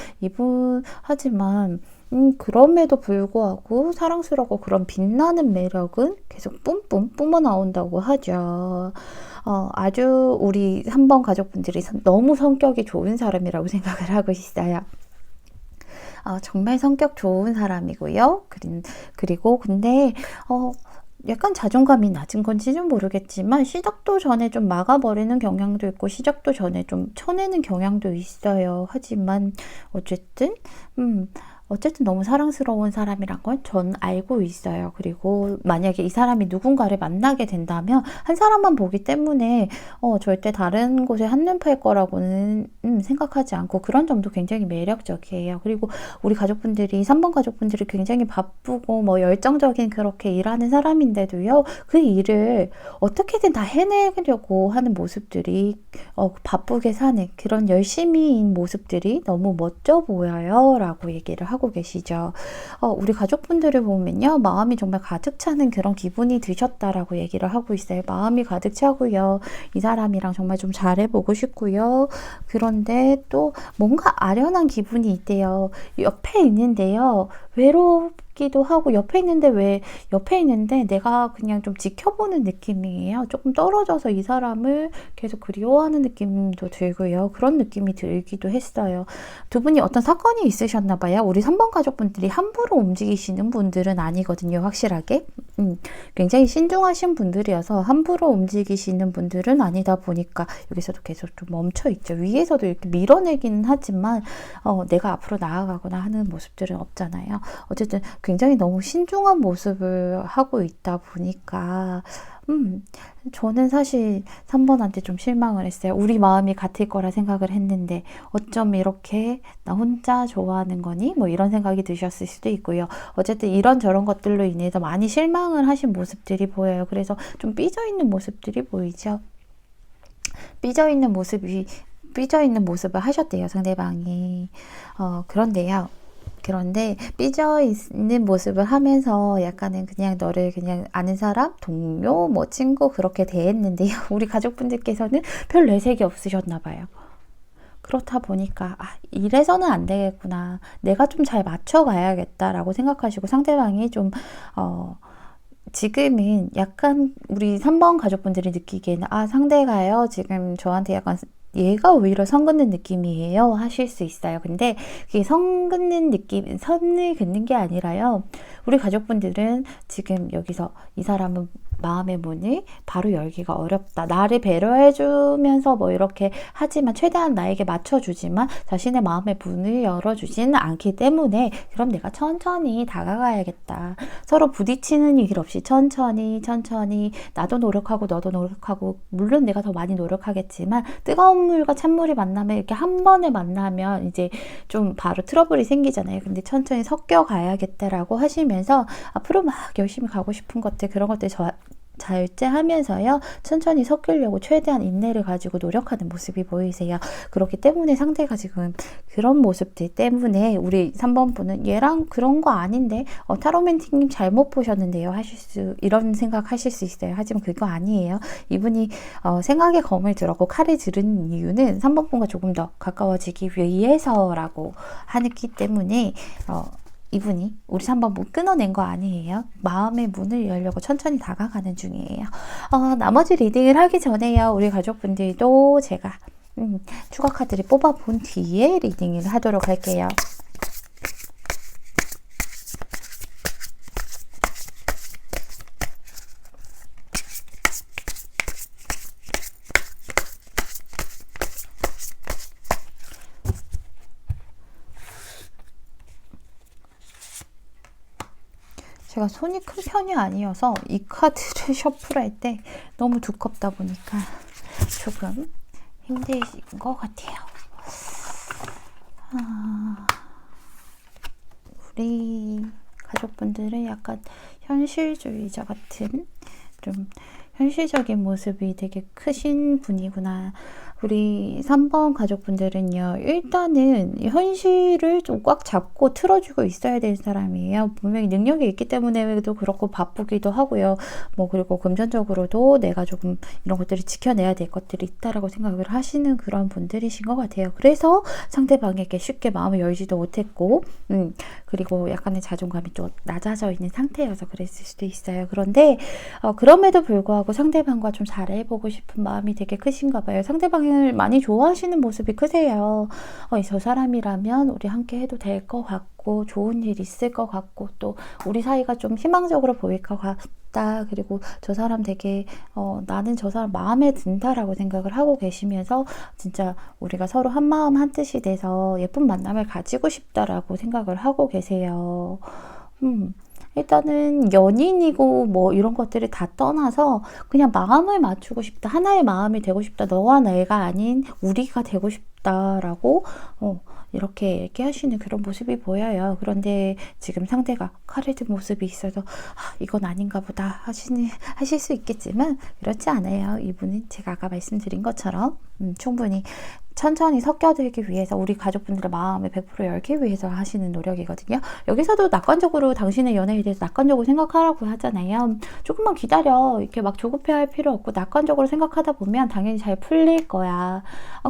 그럼에도 불구하고 사랑스럽고 그런 빛나는 매력은 계속 뿜뿜 뿜어 나온다고 하죠. 아주 우리 3번 가족분들이 너무 성격이 좋은 사람이라고 생각을 하고 있어요. 정말 성격 좋은 사람이고요. 그리고 근데 약간 자존감이 낮은 건지는 모르겠지만 시작도 전에 좀 막아버리는 경향도 있고 시작도 전에 좀 쳐내는 경향도 있어요. 하지만 어쨌든 너무 사랑스러운 사람이란 걸 전 알고 있어요. 그리고 만약에 이 사람이 누군가를 만나게 된다면 한 사람만 보기 때문에 절대 다른 곳에 한눈 팔 거라고는 생각하지 않고 그런 점도 굉장히 매력적이에요. 그리고 우리 가족분들이 3번 가족분들이 굉장히 바쁘고 뭐 열정적인 그렇게 일하는 사람인데도요. 그 일을 어떻게든 다 해내려고 하는 모습들이 바쁘게 사는 그런 열심히인 모습들이 너무 멋져 보여요. 라고 얘기를 하고 계시죠. 우리 가족분들을 보면요. 마음이 정말 가득 차는 그런 기분이 드셨다라고 얘기를 하고 있어요. 마음이 가득 차고요. 이 사람이랑 정말 좀 잘해보고 싶고요. 그런데 또 뭔가 아련한 기분이 있대요. 옆에 있는데요. 외롭기도 하고 옆에 있는데 내가 그냥 좀 지켜보는 느낌이에요. 조금 떨어져서 이 사람을 계속 그리워하는 느낌도 들고요. 그런 느낌이 들기도 했어요. 두 분이 어떤 사건이 있으셨나 봐요. 우리 3번 가족분들이 함부로 움직이시는 분들은 아니거든요. 확실하게. 굉장히 신중하신 분들이어서 함부로 움직이시는 분들은 아니다 보니까 여기서도 계속 좀 멈춰있죠. 위에서도 이렇게 밀어내기는 하지만 내가 앞으로 나아가거나 하는 모습들은 없잖아요. 어쨌든 굉장히 너무 신중한 모습을 하고 있다 보니까 저는 사실 3번한테 좀 실망을 했어요. 우리 마음이 같을 거라 생각을 했는데 어쩜 이렇게 나 혼자 좋아하는 거니? 뭐 이런 생각이 드셨을 수도 있고요. 어쨌든 이런저런 것들로 인해서 많이 실망을 하신 모습들이 보여요. 그래서 좀 삐져있는 모습들이 보이죠. 삐져있는 모습을 하셨대요. 상대방이. 그런데요. 그런데 삐져 있는 모습을 하면서 약간은 그냥 너를 그냥 아는 사람, 동료, 뭐 친구 그렇게 대했는데요. 우리 가족분들께서는 별 내색이 없으셨나 봐요. 그렇다 보니까 이래서는 안 되겠구나. 내가 좀 잘 맞춰가야겠다라고 생각하시고 상대방이 좀 지금은 약간 우리 3번 가족분들이 느끼기에는 상대가요 지금 저한테 약간 얘가 오히려 선 긋는 느낌이에요 하실 수 있어요. 근데 그게 선 긋는 느낌, 선을 긋는 게 아니라요. 우리 가족분들은 지금 여기서 이 사람은 마음의 문을 바로 열기가 어렵다. 나를 배려해주면서 뭐 이렇게 하지만 최대한 나에게 맞춰주지만 자신의 마음의 문을 열어주지는 않기 때문에 그럼 내가 천천히 다가가야겠다. 서로 부딪히는 일 없이 천천히 나도 노력하고 너도 노력하고 물론 내가 더 많이 노력하겠지만 뜨거운 물과 찬물이 만나면 이렇게 한 번에 만나면 이제 좀 바로 트러블이 생기잖아요. 근데 천천히 섞여 가야겠다라고 하시면서 앞으로 막 열심히 가고 싶은 것들 그런 것들 절제하면서요. 천천히 섞이려고 최대한 인내를 가지고 노력하는 모습이 보이세요. 그렇기 때문에 상대가 지금 그런 모습들 때문에 우리 3번 분은 얘랑 그런 거 아닌데 타로맨팅님 잘못 보셨는데요. 이런 생각 하실 수 있어요. 하지만 그거 아니에요. 이분이 생각의 검을 들었고 칼을 들은 이유는 3번 분과 조금 더 가까워지기 위해서라고 하기 때문에 이분이 우리 3번 문 끊어낸 거 아니에요. 마음의 문을 열려고 천천히 다가가는 중이에요. 나머지 리딩을 하기 전에요. 우리 가족분들도 제가 추가 카드를 뽑아본 뒤에 리딩을 하도록 할게요. 제가 손이 큰 편이 아니어서 이 카드를 셔플할 때 너무 두껍다 보니까 조금 힘드신 것 같아요. 우리 가족분들은 약간 현실주의자 같은 좀 현실적인 모습이 되게 크신 분이구나. 우리 3번 가족분들은요. 일단은 현실을 좀 꽉 잡고 틀어주고 있어야 되는 사람이에요. 분명히 능력이 있기 때문에도 그렇고 바쁘기도 하고요. 뭐 그리고 금전적으로도 내가 조금 이런 것들을 지켜내야 될 것들이 있다라고 생각을 하시는 그런 분들이신 것 같아요. 그래서 상대방에게 쉽게 마음을 열지도 못했고 그리고 약간의 자존감이 좀 낮아져 있는 상태여서 그랬을 수도 있어요. 그런데 그럼에도 불구하고 상대방과 좀 잘해보고 싶은 마음이 되게 크신가 봐요. 상대방을 많이 좋아하시는 모습이 크세요. 저 사람이라면 우리 함께 해도 될 것 같고 좋은 일 있을 것 같고 또 우리 사이가 좀 희망적으로 보일 것 같다. 그리고 저 사람 되게 나는 저 사람 마음에 든다라고 생각을 하고 계시면서 진짜 우리가 서로 한 마음 한 뜻이 돼서 예쁜 만남을 가지고 싶다라고 생각을 하고 계세요. 일단은 연인이고 뭐 이런 것들을 다 떠나서 그냥 마음을 맞추고 싶다. 하나의 마음이 되고 싶다. 너와 내가 아닌 우리가 되고 싶다라고 이렇게 얘기하시는 그런 모습이 보여요. 그런데 지금 상대가 칼을 든 모습이 있어서 이건 아닌가 보다 하실 수 있겠지만 그렇지 않아요. 이분은 제가 아까 말씀드린 것처럼 충분히 천천히 섞여들기 위해서 우리 가족분들의 마음을 100% 열기 위해서 하시는 노력이거든요. 여기서도 낙관적으로 당신의 연애에 대해서 낙관적으로 생각하라고 하잖아요. 조금만 기다려. 이렇게 막 조급해할 필요 없고 낙관적으로 생각하다 보면 당연히 잘 풀릴 거야.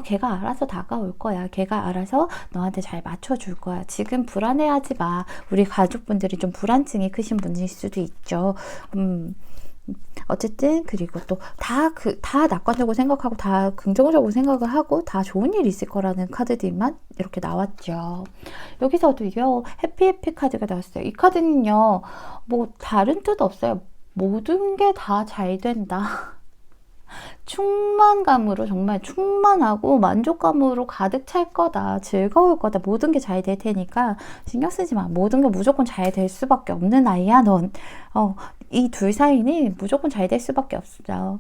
걔가 알아서 다가올 거야. 걔가 알아서 너한테 잘 맞춰줄 거야. 지금 불안해하지 마. 우리 가족분들이 좀 불안증이 크신 분일 수도 있죠. 어쨌든 그리고 또 다 낙관적으로 생각하고 다 긍정적으로 생각을 하고 다 좋은 일이 있을 거라는 카드들만 이렇게 나왔죠. 여기서도요 해피 카드가 나왔어요. 이 카드는요 뭐 다른 뜻 없어요. 모든 게 다 잘 된다. 충만감으로 정말 충만하고 만족감으로 가득 찰 거다. 즐거울 거다. 모든 게 잘 될 테니까 신경 쓰지 마. 모든 게 무조건 잘 될 수밖에 없는 아이야 넌. 이 둘 사이는 무조건 잘 될 수밖에 없어.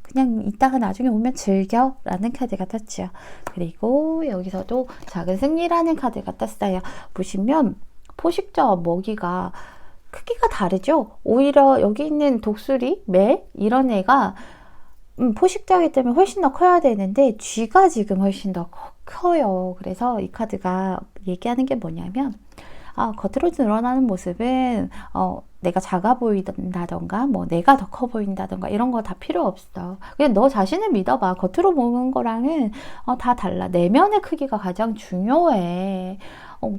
그냥 이따가 나중에 오면 즐겨 라는 카드가 떴죠. 그리고 여기서도 작은 승리라는 카드가 떴어요. 보시면 포식자와 먹이가 크기가 다르죠. 오히려 여기 있는 독수리, 매 이런 애가 포식자이기 때문에 훨씬 더 커야 되는데 쥐가 지금 훨씬 더 커요. 그래서 이 카드가 얘기하는 게 뭐냐면 겉으로 드러나는 모습은 내가 작아 보인다던가 뭐 내가 더 커 보인다던가 이런 거 다 필요 없어. 그냥 너 자신을 믿어봐. 겉으로 보는 거랑은 다 달라. 내면의 크기가 가장 중요해.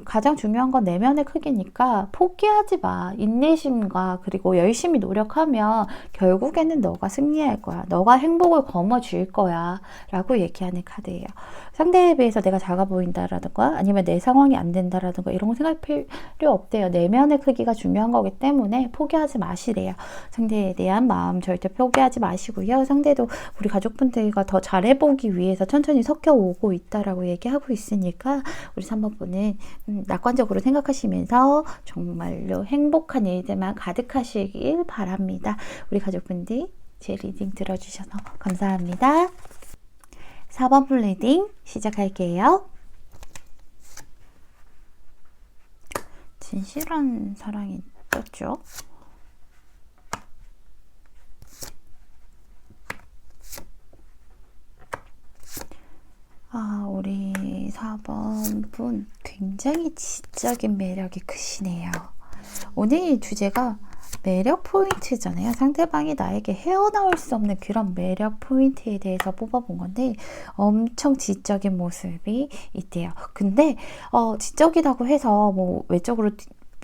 가장 중요한 건 내면의 크기니까 포기하지 마. 인내심과 그리고 열심히 노력하면 결국에는 너가 승리할 거야. 너가 행복을 거머쥘 거야. 라고 얘기하는 카드예요. 상대에 비해서 내가 작아 보인다라든가 아니면 내 상황이 안 된다라든가 이런 거 생각할 필요 없대요. 내면의 크기가 중요한 거기 때문에 포기하지 마시래요. 상대에 대한 마음 절대 포기하지 마시고요. 상대도 우리 가족분들과 더 잘해보기 위해서 천천히 섞여오고 있다라고 얘기하고 있으니까 우리 3번분은 낙관적으로 생각하시면서 정말로 행복한 일들만 가득하시길 바랍니다. 우리 가족분들 제 리딩 들어주셔서 감사합니다. 4번 풀 리딩 시작할게요. 진실한 사랑이 떴죠? 우리 4번 분 굉장히 지적인 매력이 크시네요. 오늘 주제가 매력 포인트잖아요. 상대방이 나에게 헤어나올 수 없는 그런 매력 포인트에 대해서 뽑아본 건데 엄청 지적인 모습이 있대요. 근데 지적이라고 해서 뭐 외적으로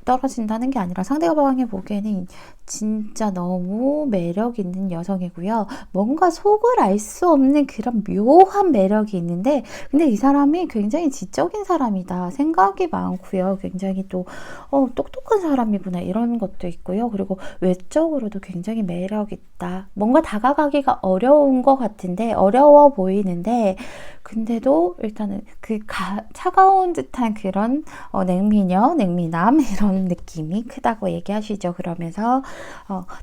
떨어진다는 게 아니라 상대방이 보기에는 진짜 너무 매력 있는 여성이고요. 뭔가 속을 알 수 없는 그런 묘한 매력이 있는데 근데 이 사람이 굉장히 지적인 사람이다. 생각이 많고요. 굉장히 또 똑똑한 사람이구나 이런 것도 있고요. 그리고 외적으로도 굉장히 매력 있다. 뭔가 다가가기가 어려운 것 같은데 어려워 보이는데 근데도 일단은 그 차가운 듯한 그런 냉미녀, 냉미남 이런 느낌이 크다고 얘기하시죠. 그러면서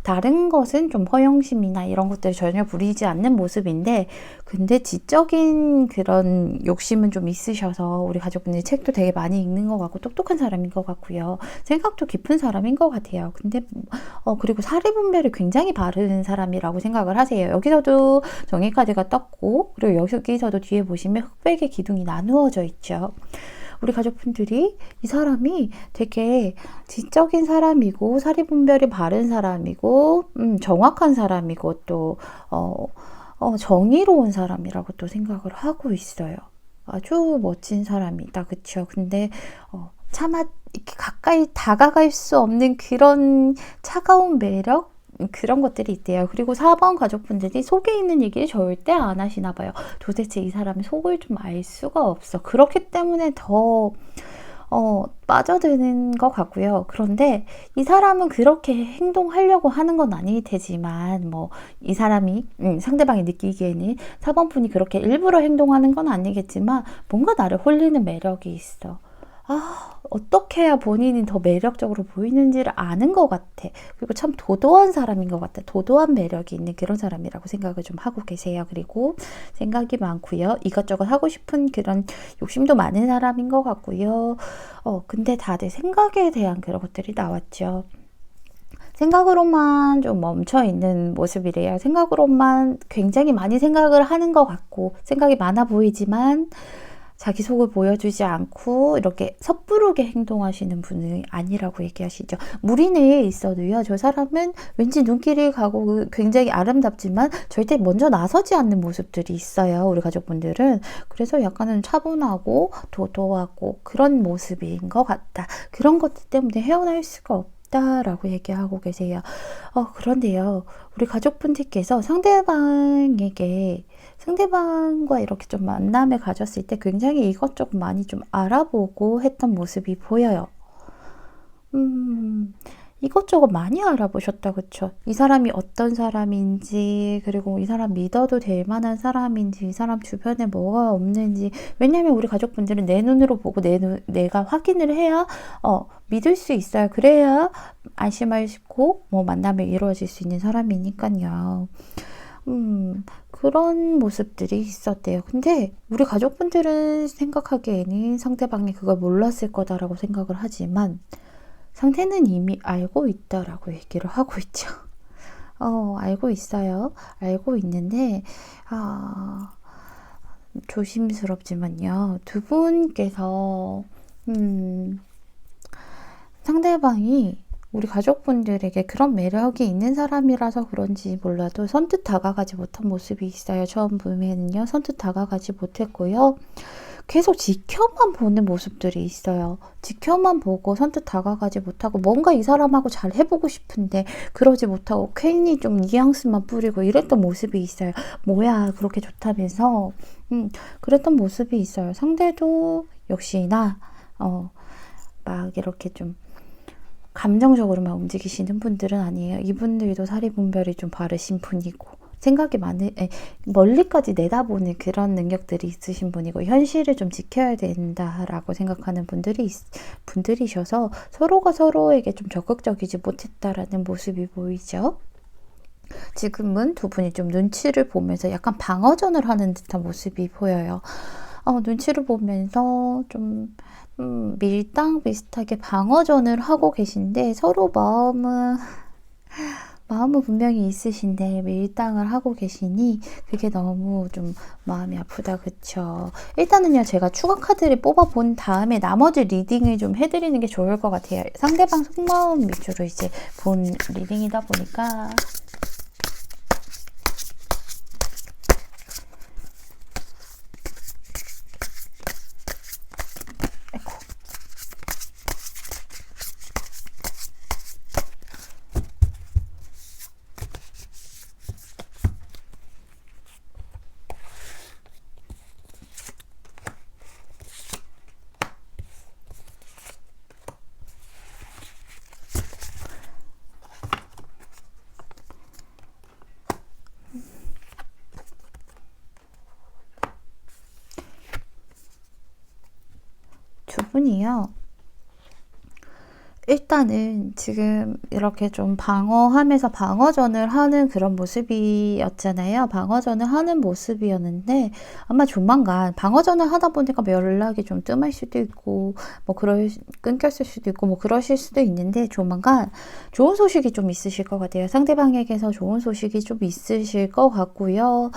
다른 것은 좀 허영심이나 이런 것들 전혀 부리지 않는 모습인데 근데 지적인 그런 욕심은 좀 있으셔서 우리 가족분들이 책도 되게 많이 읽는 것 같고 똑똑한 사람인 것 같고요. 생각도 깊은 사람인 것 같아요. 근데 그리고 사리분별이 굉장히 바른 사람이라고 생각을 하세요. 여기서도 정의카드가 떴고 그리고 여기서도 뒤에 보시면 흑백의 기둥이 나누어져 있죠. 우리 가족분들이 이 사람이 되게 지적인 사람이고 사리분별이 바른 사람이고 정확한 사람이고 또 정의로운 사람이라고 또 생각을 하고 있어요. 아주 멋진 사람이다. 그쵸? 근데 차마 이렇게 가까이 다가갈 수 없는 그런 차가운 매력? 그런 것들이 있대요. 그리고 4번 가족분들이 속에 있는 얘기를 절대 안 하시나 봐요. 도대체 이 사람의 속을 좀 알 수가 없어. 그렇기 때문에 더 빠져드는 것 같고요. 그런데 이 사람은 그렇게 행동하려고 하는 건 아닐 테지만 뭐 이 사람이 상대방이 느끼기에는 4번 분이 그렇게 일부러 행동하는 건 아니겠지만 뭔가 나를 홀리는 매력이 있어. 어떻게 해야 본인이 더 매력적으로 보이는지를 아는 것 같아. 그리고 참 도도한 사람인 것 같아. 도도한 매력이 있는 그런 사람이라고 생각을 좀 하고 계세요. 그리고 생각이 많고요. 이것저것 하고 싶은 그런 욕심도 많은 사람인 것 같고요. 근데 다들 생각에 대한 그런 것들이 나왔죠. 생각으로만 좀 멈춰 있는 모습이래요. 생각으로만 굉장히 많이 생각을 하는 것 같고 생각이 많아 보이지만 자기 속을 보여주지 않고 이렇게 섣부르게 행동하시는 분이 아니라고 얘기하시죠. 무리 내에 있어도요. 저 사람은 왠지 눈길이 가고 굉장히 아름답지만 절대 먼저 나서지 않는 모습들이 있어요. 우리 가족분들은. 그래서 약간은 차분하고 도도하고 그런 모습인 것 같다. 그런 것들 때문에 헤어날 수가 없다 라고 얘기하고 계세요. 그런데요. 우리 가족분들께서 상대방과 이렇게 좀 만남을 가졌을 때 굉장히 이것저것 많이 좀 알아보고 했던 모습이 보여요. 이것저것 많이 알아보셨다, 그쵸? 이 사람이 어떤 사람인지, 그리고 이 사람 믿어도 될 만한 사람인지, 이 사람 주변에 뭐가 없는지. 왜냐면 우리 가족분들은 내 눈으로 보고 내가 확인을 해야, 믿을 수 있어요. 그래야 안심하시고, 만남이 이루어질 수 있는 사람이니까요. 그런 모습들이 있었대요. 근데 우리 가족분들은 생각하기에는 상대방이 그걸 몰랐을 거다라고 생각을 하지만 상대는 이미 알고 있다라고 얘기를 하고 있죠. 알고 있어요. 알고 있는데 조심스럽지만요. 두 분께서 상대방이 우리 가족분들에게 그런 매력이 있는 사람이라서 그런지 몰라도 선뜻 다가가지 못한 모습이 있어요. 처음 보면은요, 선뜻 다가가지 못했고요. 계속 지켜만 보는 모습들이 있어요. 지켜만 보고 선뜻 다가가지 못하고 뭔가 이 사람하고 잘 해보고 싶은데 그러지 못하고 괜히 좀 뉘앙스만 뿌리고 이랬던 모습이 있어요. 뭐야 그렇게 좋다면서 그랬던 모습이 있어요. 상대도 역시나 막 이렇게 좀 감정적으로만 움직이시는 분들은 아니에요. 이분들도 사리분별이 좀 바르신 분이고 생각이 멀리까지 내다보는 그런 능력들이 있으신 분이고 현실을 좀 지켜야 된다라고 생각하는 분들이셔서 서로가 서로에게 좀 적극적이지 못했다라는 모습이 보이죠. 지금은 두 분이 좀 눈치를 보면서 약간 방어전을 하는 듯한 모습이 보여요. 눈치를 보면서 좀 밀당 비슷하게 방어전을 하고 계신데 서로 마음은 분명히 있으신데 밀당을 하고 계시니 그게 너무 좀 마음이 아프다. 그쵸? 일단은요, 제가 추가 카드를 뽑아본 다음에 나머지 리딩을 좀 해드리는 게 좋을 것 같아요. 상대방 속마음 위주로 이제 본 리딩이다 보니까 두 분이요. 일단은 지금 이렇게 좀 방어하면서 방어전을 하는 그런 모습이었잖아요. 방어전을 하는 모습이었는데 아마 조만간 방어전을 하다 보니까 연락이 좀 뜸할 수도 있고 끊겼을 수도 있고 그러실 수도 있는데 조만간 좋은 소식이 좀 있으실 것 같아요. 상대방에게서 좋은 소식이 좀 있으실 것 같고요.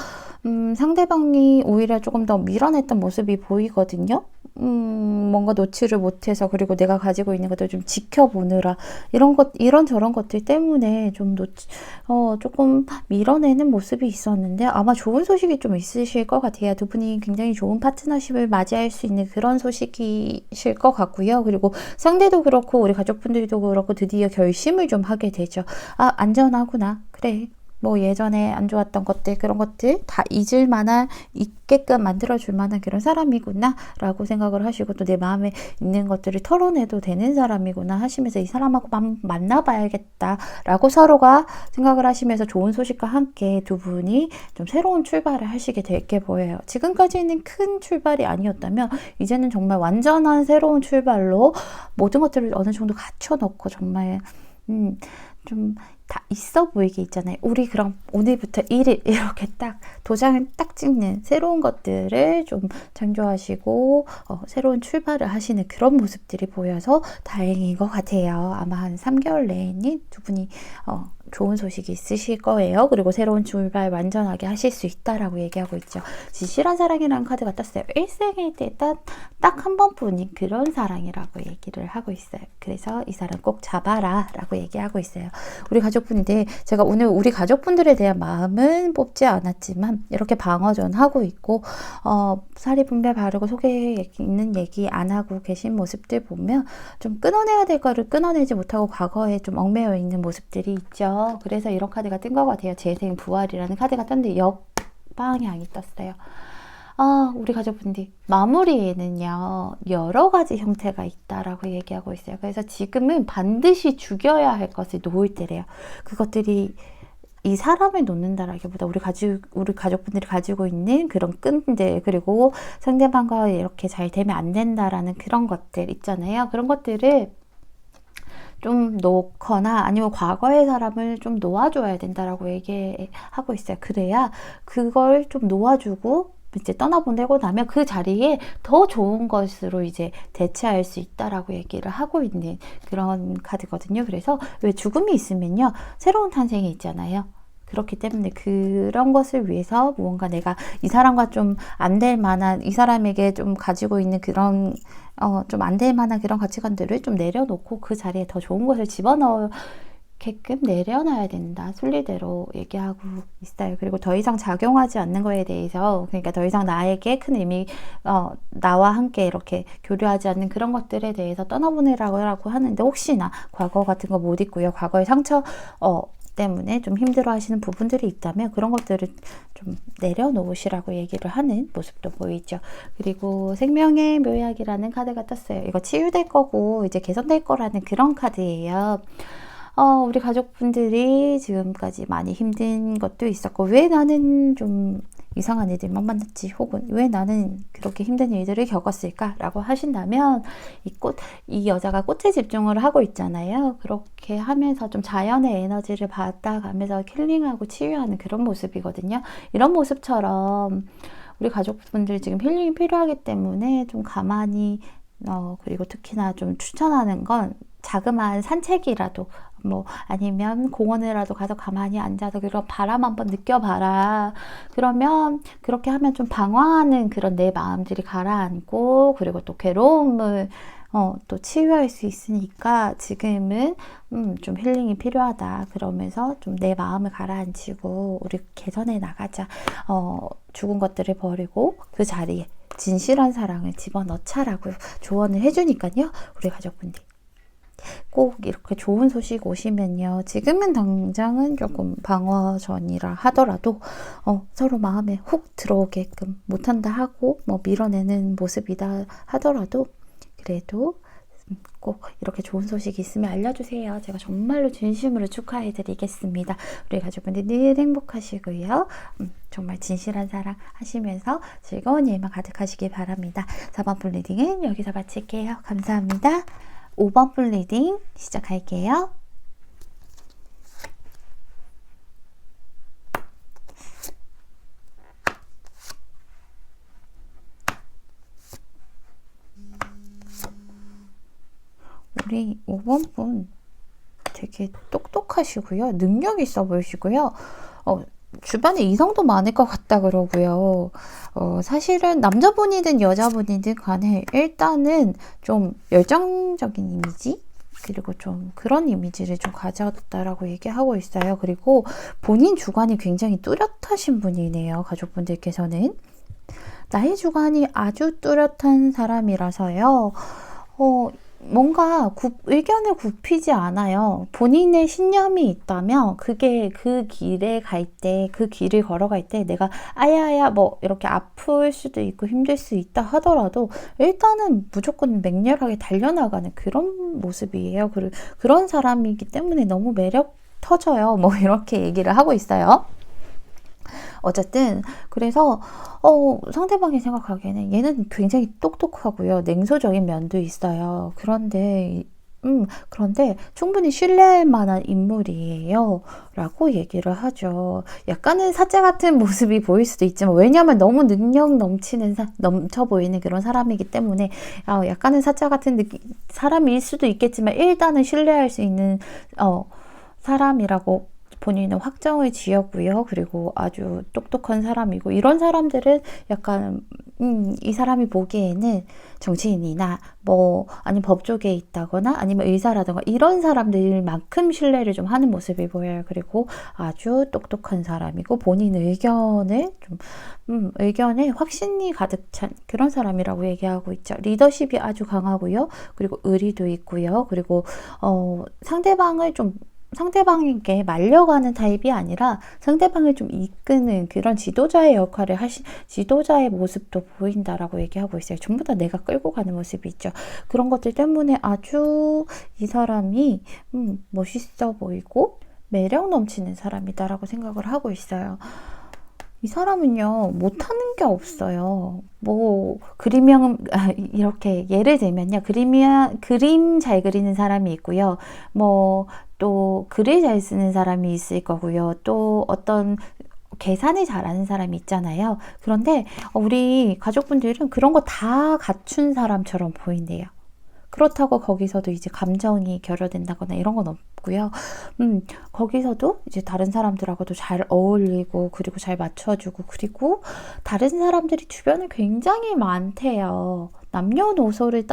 상대방이 오히려 조금 더 밀어냈던 모습이 보이거든요. 뭔가 놓지를 못해서 그리고 내가 가지고 있는 것들 좀 지켜보느라 이런저런 것들 때문에 조금 밀어내는 모습이 있었는데 아마 좋은 소식이 좀 있으실 것 같아요. 두 분이 굉장히 좋은 파트너십을 맞이할 수 있는 그런 소식이실 것 같고요. 그리고 상대도 그렇고 우리 가족분들도 그렇고 드디어 결심을 좀 하게 되죠. 안전하구나. 그래. 예전에 안 좋았던 것들, 그런 것들 다 있게끔 만들어줄 만한 그런 사람이구나 라고 생각을 하시고 또 내 마음에 있는 것들을 털어내도 되는 사람이구나 하시면서 이 사람하고 만나봐야겠다 라고 서로가 생각을 하시면서 좋은 소식과 함께 두 분이 좀 새로운 출발을 하시게 될 게 보여요. 지금까지는 큰 출발이 아니었다면 이제는 정말 완전한 새로운 출발로 모든 것들을 어느 정도 갖춰놓고 정말 좀 다 있어 보이게 있잖아요. 우리 그럼 오늘부터 1일 이렇게 딱 도장을 딱 찍는 새로운 것들을 좀 창조하시고 새로운 출발을 하시는 그런 모습들이 보여서 다행인 것 같아요. 아마 한 3개월 내에는 두 분이 좋은 소식이 있으실 거예요. 그리고 새로운 출발 완전하게 하실 수 있다라고 얘기하고 있죠. 진실한 사랑이라는 카드가 떴어요. 일생일 때 딱 한 번뿐인 그런 사랑이라고 얘기를 하고 있어요. 그래서 이 사람 꼭 잡아라 라고 얘기하고 있어요. 우리 가족분들, 제가 오늘 우리 가족분들에 대한 마음은 뽑지 않았지만 이렇게 방어전 하고 있고 사리분별 바르고 속에 있는 얘기 안 하고 계신 모습들 보면 좀 끊어내야 될 거를 끊어내지 못하고 과거에 좀 얽매여 있는 모습들이 있죠. 그래서 이런 카드가 뜬 것 같아요. 재생 부활이라는 카드가 떴는데 역방향이 떴어요. 우리 가족분들 마무리에는요 여러 가지 형태가 있다라고 얘기하고 있어요. 그래서 지금은 반드시 죽여야 할 것을 놓을 때래요. 그것들이 이 사람을 놓는다라기보다 우리 가족분들이 가지고 있는 그런 끈들, 그리고 상대방과 이렇게 잘 되면 안 된다라는 그런 것들 있잖아요. 그런 것들을 좀 놓거나 아니면 과거의 사람을 좀 놓아줘야 된다라고 얘기하고 있어요. 그래야 그걸 좀 놓아주고 이제 떠나보내고 나면 그 자리에 더 좋은 것으로 이제 대체할 수 있다라고 얘기를 하고 있는 그런 카드거든요. 그래서 왜 죽음이 있으면요 새로운 탄생이 있잖아요. 그렇기 때문에 그런 것을 위해서 무언가 내가 이 사람과 좀 안 될 만한, 이 사람에게 좀 가지고 있는 그런 좀 안 될 만한 그런 가치관들을 좀 내려놓고 그 자리에 더 좋은 것을 집어넣게끔 내려놔야 된다. 순리대로 얘기하고 있어요. 그리고 더 이상 작용하지 않는 거에 대해서, 그러니까 더 이상 나에게 큰 의미, 나와 함께 이렇게 교류하지 않는 그런 것들에 대해서 떠나보내라고 하는데, 혹시나 과거 같은 거 못 잊고요. 과거의 상처 때문에 좀 힘들어 하시는 부분들이 있다면 그런 것들을 좀 내려놓으시라고 얘기를 하는 모습도 보이죠. 그리고 생명의 묘약이라는 카드가 떴어요. 이거 치유될 거고 이제 개선될 거라는 그런 카드예요. 우리 가족분들이 지금까지 많이 힘든 것도 있었고, 왜 나는 좀 이상한 애들만 만났지, 혹은 왜 나는 그렇게 힘든 일들을 겪었을까 라고 하신다면, 이 여자가 꽃에 집중을 하고 있잖아요. 그렇게 하면서 좀 자연의 에너지를 받아가면서 힐링하고 치유하는 그런 모습이거든요. 이런 모습처럼 우리 가족분들 지금 힐링이 필요하기 때문에 좀 가만히, 그리고 특히나 좀 추천하는 건 자그마한 산책이라도, 뭐 아니면 공원에라도 가서 가만히 앉아서 그런 바람 한번 느껴봐라. 그러면 그렇게 하면 좀 방황하는 그런 내 마음들이 가라앉고, 그리고 또 괴로움을 또 치유할 수 있으니까 지금은 좀 힐링이 필요하다. 그러면서 좀 내 마음을 가라앉히고 우리 개선해 나가자. 죽은 것들을 버리고 그 자리에 진실한 사랑을 집어넣자라고 조언을 해주니까요. 우리 가족분들 꼭 이렇게 좋은 소식 오시면요. 지금은 당장은 조금 방어전이라 하더라도 서로 마음에 훅 들어오게끔 못한다 하고 뭐 밀어내는 모습이다 하더라도 그래도 꼭 이렇게 좋은 소식이 있으면 알려주세요. 제가 정말로 진심으로 축하해 드리겠습니다. 우리 가족분들 늘 행복하시고요. 정말 진실한 사랑 하시면서 즐거운 일만 가득하시길 바랍니다. 4번 풀 리딩은 여기서 마칠게요. 감사합니다. 5번 풀 리딩 시작할게요. 우리 5번 분 되게 똑똑하시고요. 능력 있어 보이시고요. 주변에 이성도 많을 것 같다 그러고요. 사실은 남자분이든 여자분이든 간에 일단은 좀 열정적인 이미지? 그리고 좀 그런 이미지를 좀 가졌다라고 얘기하고 있어요. 그리고 본인 주관이 굉장히 뚜렷하신 분이네요. 가족분들께서는. 나의 주관이 아주 뚜렷한 사람이라서요. 뭔가 의견을 굽히지 않아요. 본인의 신념이 있다면 그게 그 길에 갈 때, 그 길을 걸어갈 때 내가 아야야 뭐 이렇게 아플 수도 있고 힘들 수 있다 하더라도 일단은 무조건 맹렬하게 달려나가는 그런 모습이에요. 그런 사람이기 때문에 너무 매력 터져요. 뭐 이렇게 얘기를 하고 있어요. 어쨌든 그래서 상대방이 생각하기에는 얘는 굉장히 똑똑하고요. 냉소적인 면도 있어요. 그런데 충분히 신뢰할 만한 인물이에요. 라고 얘기를 하죠. 약간은 사자 같은 모습이 보일 수도 있지만, 왜냐하면 너무 능력 넘쳐 보이는 그런 사람이기 때문에, 약간은 사자 같은 사람일 수도 있겠지만, 일단은 신뢰할 수 있는, 사람이라고 본인은 확정을 지었고요. 그리고 아주 똑똑한 사람이고, 이런 사람들은 약간 이 사람이 보기에는 정치인이나 뭐 아니면 법조계에 있다거나 아니면 의사라든가 이런 사람들만큼 신뢰를 좀 하는 모습이 보여요. 그리고 아주 똑똑한 사람이고 본인 의견을 의견에 확신이 가득 찬 그런 사람이라고 얘기하고 있죠. 리더십이 아주 강하고요. 그리고 의리도 있고요. 그리고 상대방에게 말려가는 타입이 아니라 상대방을 좀 이끄는 그런 지도자의 역할을 지도자의 모습도 보인다라고 얘기하고 있어요. 전부 다 내가 끌고 가는 모습이 있죠. 그런 것들 때문에 아주 이 사람이 멋있어 보이고 매력 넘치는 사람이다라고 생각을 하고 있어요. 이 사람은요, 못하는 게 없어요. 뭐, 이렇게 예를 들면요, 그림 잘 그리는 사람이 있고요. 뭐, 또 글을 잘 쓰는 사람이 있을 거고요. 또 어떤 계산을 잘하는 사람이 있잖아요. 그런데 우리 가족분들은 그런 거 다 갖춘 사람처럼 보인대요. 그렇다고 거기서도 이제 감정이 결여된다거나 이런 건 싶고요. 거기서도 이제 다른 사람들하고도 잘 어울리고, 그리고 잘 맞춰주고, 그리고 다른 사람들이 주변에 굉장히 많대요. 남녀노소를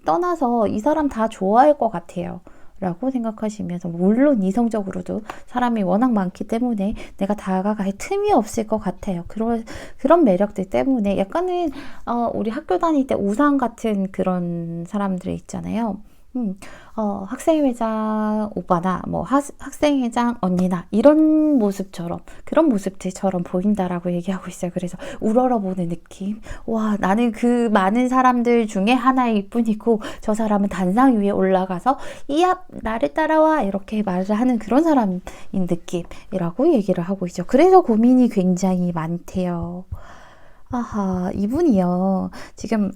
떠나서 이 사람 다 좋아할 것 같아요. 라고 생각하시면서, 물론 이성적으로도 사람이 워낙 많기 때문에 내가 다가갈 틈이 없을 것 같아요. 그런 매력들 때문에 약간은 우리 학교 다닐 때 우상 같은 그런 사람들이 있잖아요. 학생회장 오빠나 뭐 학생회장 언니나 이런 모습처럼, 그런 모습들처럼 보인다라고 얘기하고 있어요. 그래서 우러러보는 느낌. 와, 나는 그 많은 사람들 중에 하나일 뿐이고 저 사람은 단상 위에 올라가서 이야 나를 따라와 이렇게 말을 하는 그런 사람인 느낌이라고 얘기를 하고 있죠. 그래서 고민이 굉장히 많대요. 아하, 이분이요. 지금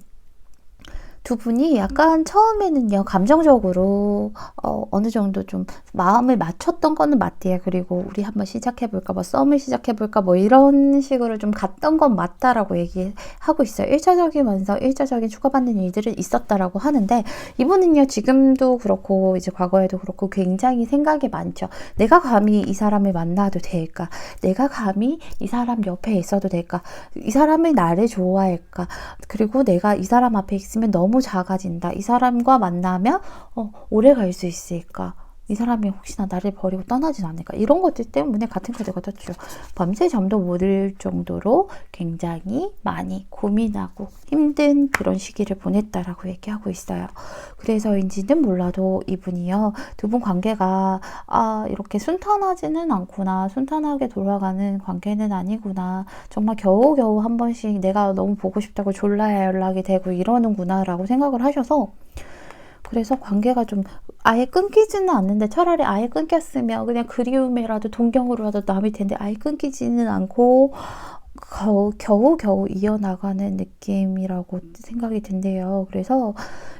두 분이 약간 처음에는요, 감정적으로, 어느 정도 좀 마음을 맞췄던 거는 맞대요. 그리고 우리 한번 시작해볼까, 뭐 썸을 시작해볼까, 뭐 이런 식으로 좀 갔던 건 맞다라고 얘기하고 있어요. 1차적인 완성, 1차적인 추가받는 일들은 있었다라고 하는데, 이분은요, 지금도 그렇고, 이제 과거에도 그렇고, 굉장히 생각이 많죠. 내가 감히 이 사람을 만나도 될까? 내가 감히 이 사람 옆에 있어도 될까? 이 사람을 나를 좋아할까? 그리고 내가 이 사람 앞에 있으면 너무 작아진다. 이 사람과 만나면 오래 갈 수 있을까? 이 사람이 혹시나 나를 버리고 떠나진 않을까? 이런 것들 때문에 같은 카드가 떴죠. 밤새 잠도 못 들 정도로 굉장히 많이 고민하고 힘든 그런 시기를 보냈다라고 얘기하고 있어요. 그래서인지는 몰라도 이분이요, 두 분 관계가 이렇게 순탄하지는 않구나, 순탄하게 돌아가는 관계는 아니구나, 정말 겨우겨우 한 번씩 내가 너무 보고 싶다고 졸라야 연락이 되고 이러는구나 라고 생각을 하셔서, 그래서 관계가 좀 아예 끊기지는 않는데, 차라리 아예 끊겼으면 그냥 그리움이라도 동경으로라도 남을 텐데, 아예 끊기지는 않고 겨우 이어나가는 느낌이라고 생각이 든대요. 그래서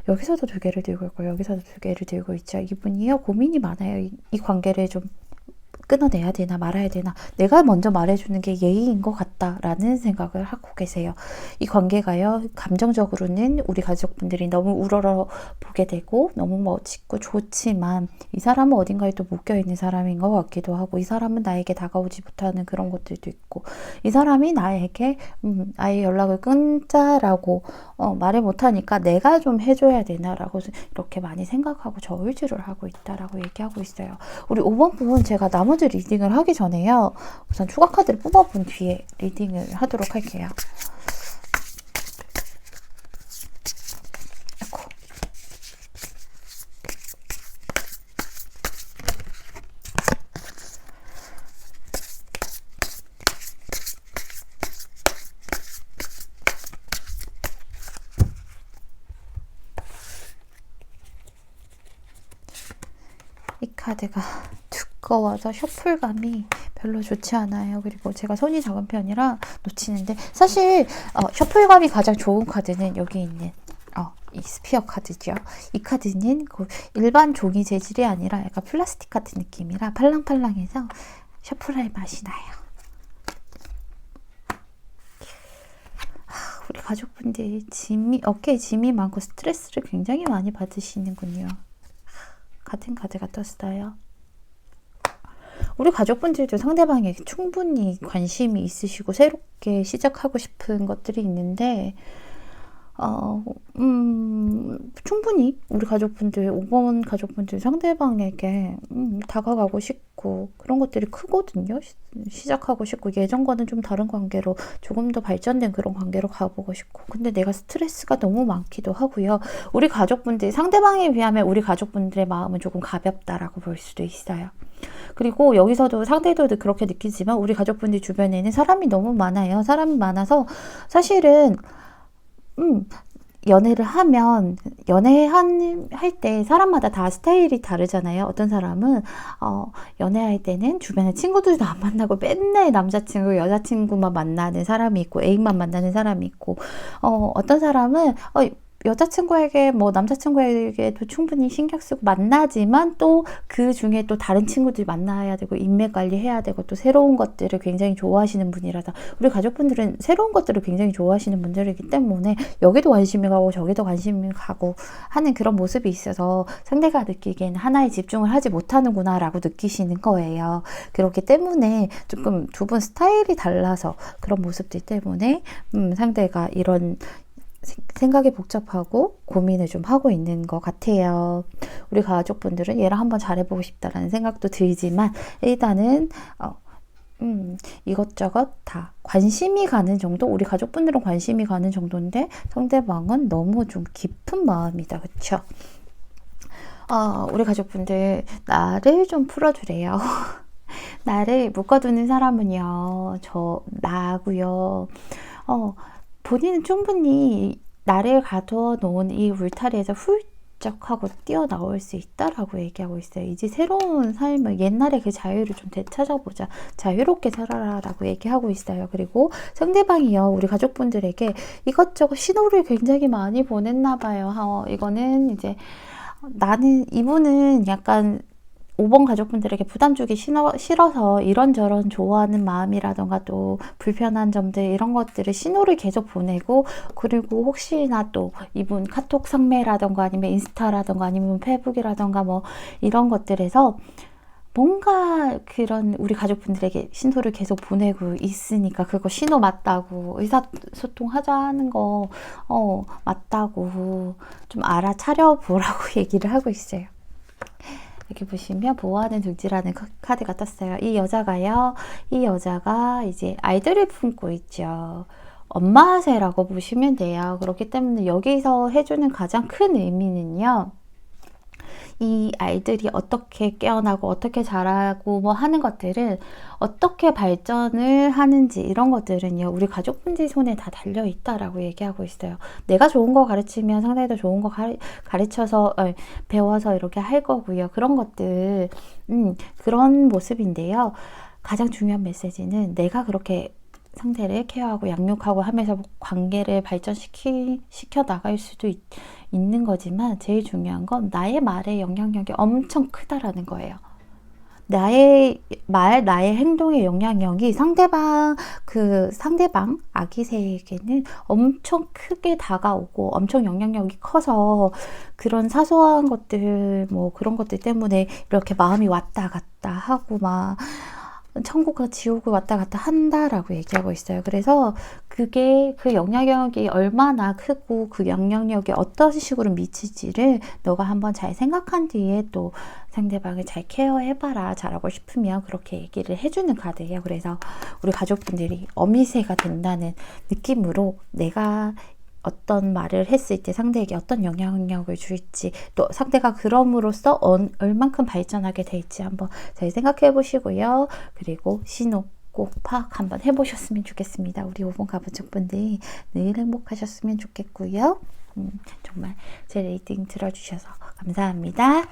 여기서도 두 개를 들고 있고 여기서도 두 개를 들고 있죠. 이분이요, 고민이 많아요. 이 관계를 좀 끊어내야 되나 말아야 되나, 내가 먼저 말해주는 게 예의인 것 같다라는 생각을 하고 계세요. 이 관계가요, 감정적으로는 우리 가족분들이 너무 우러러 보게 되고 너무 멋있고 좋지만, 이 사람은 어딘가에 또 묶여있는 사람인 것 같기도 하고, 이 사람은 나에게 다가오지 못하는 그런 것들도 있고, 이 사람이 나에게 아예 연락을 끊자라고 말을 못하니까 내가 좀 해줘야 되나라고 이렇게 많이 생각하고 저울질을 하고 있다라고 얘기하고 있어요. 우리 5번 분, 제가 나머지 리딩을 하기 전에요, 우선 추가 카드를 뽑아본 뒤에 리딩을 하도록 할게요. 아이고. 이 카드가 두꺼워서 셔플감이 별로 좋지 않아요. 그리고 제가 손이 작은 편이라 놓치는데, 사실 셔플감이 가장 좋은 카드는 여기 있는 이 스피어 카드죠. 이 카드는 그 일반 종이 재질이 아니라 약간 플라스틱 같은 느낌이라 팔랑팔랑해서 셔플할 맛이 나요. 우리 가족분들 어깨에 짐이 많고 스트레스를 굉장히 많이 받으시는군요. 같은 카드가 떴어요. 우리 가족분들도 상대방에게 충분히 관심이 있으시고 새롭게 시작하고 싶은 것들이 있는데, 충분히 우리 가족분들, 5번 가족분들 상대방에게 다가가고 싶고 그런 것들이 크거든요. 시작하고 싶고, 예전과는 좀 다른 관계로, 조금 더 발전된 그런 관계로 가보고 싶고, 근데 내가 스트레스가 너무 많기도 하고요. 우리 가족분들, 상대방에 비하면 우리 가족분들의 마음은 조금 가볍다라고 볼 수도 있어요. 그리고 여기서도 상대도 그렇게 느끼지만, 우리 가족분들 주변에는 사람이 너무 많아요. 사람이 많아서 사실은 연애할 때 사람마다 다 스타일이 다르잖아요. 어떤 사람은 연애할 때는 주변에 친구들도 안 만나고 맨날 남자친구, 여자친구만 만나는 사람이 있고, 애인만 만나는 사람이 있고, 어떤 사람은 여자친구에게 뭐 남자친구에게도 충분히 신경 쓰고 만나지만 또 그 중에 또 다른 친구들 만나야 되고 인맥 관리해야 되고 또 새로운 것들을 굉장히 좋아하시는 분이라서 우리 가족분들은 새로운 것들을 굉장히 좋아하시는 분들이기 때문에 여기도 관심이 가고 저기도 관심이 가고 하는 그런 모습이 있어서 상대가 느끼기에는 하나에 집중을 하지 못하는구나 라고 느끼시는 거예요. 그렇기 때문에 조금 두 분 스타일이 달라서 그런 모습들 때문에 상대가 이런 생각이 복잡하고 고민을 좀 하고 있는 것 같아요. 우리 가족분들은 얘랑 한번 잘해보고 싶다라는 생각도 들지만 일단은 이것저것 다 관심이 가는 정도, 우리 가족분들은 관심이 가는 정도인데 상대방은 너무 좀 깊은 마음이다. 그쵸? 우리 가족분들 나를 좀 풀어주래요. 나를 묶어두는 사람은요, 나고요. 본인은 충분히 나를 가두어 놓은 이 울타리에서 훌쩍하고 뛰어나올 수 있다라고 얘기하고 있어요. 이제 새로운 삶을, 옛날의 그 자유를 좀 되찾아보자. 자유롭게 살아라 라고 얘기하고 있어요. 그리고 상대방이요, 우리 가족분들에게 이것저것 신호를 굉장히 많이 보냈나 봐요. 이거는 이제 이분은 약간 5번 가족분들에게 부담 주기 싫어서 이런저런 좋아하는 마음이라던가 또 불편한 점들 이런 것들을 신호를 계속 보내고, 그리고 혹시나 또 이분 카톡 상매라던가 아니면 인스타라던가 아니면 페이북이라던가 뭐 이런 것들에서 뭔가 그런 우리 가족분들에게 신호를 계속 보내고 있으니까 그거 신호 맞다고, 의사소통 하자는 거 맞다고 좀 알아차려 보라고 얘기를 하고 있어요. 여기 보시면 보호하는 둥지라는 카드가 떴어요. 이 여자가 이제 아이들을 품고 있죠. 엄마세라고 보시면 돼요. 그렇기 때문에 여기서 해주는 가장 큰 의미는요, 이 아이들이 어떻게 깨어나고 어떻게 자라고 뭐 하는 것들은 어떻게 발전을 하는지 이런 것들은요, 우리 가족분들 손에 다 달려 있다라고 얘기하고 있어요. 내가 좋은 거 가르치면 상대도 좋은 거 가르쳐서 배워서 이렇게 할 거고요. 그런 것들 그런 모습인데요. 가장 중요한 메시지는 내가 그렇게 상대를 케어하고 양육하고 하면서 관계를 발전시켜 나갈 수도 있는 거지만 제일 중요한 건 나의 말의 영향력이 엄청 크다라는 거예요. 나의 말, 나의 행동의 영향력이 상대방 아기새에게는 엄청 크게 다가오고 엄청 영향력이 커서 그런 사소한 것들, 뭐 그런 것들 때문에 이렇게 마음이 왔다 갔다 하고 막 천국과 지옥을 왔다 갔다 한다라고 얘기하고 있어요. 그래서 그게 그 영향력이 얼마나 크고 그 영향력이 어떤 식으로 미칠지를 너가 한번 잘 생각한 뒤에 또 상대방을 잘 케어해봐라. 잘하고 싶으면 그렇게 얘기를 해주는 카드예요. 그래서 우리 가족분들이 어미새가 된다는 느낌으로 내가 어떤 말을 했을 때 상대에게 어떤 영향력을 줄지, 또 상대가 그럼으로써 얼만큼 발전하게 될지 한번 잘 생각해 보시고요. 그리고 신호 꼭 파악 한번 해보셨으면 좋겠습니다. 우리 5번 가족분들 늘 행복하셨으면 좋겠고요. 정말 제 레이팅 들어주셔서 감사합니다.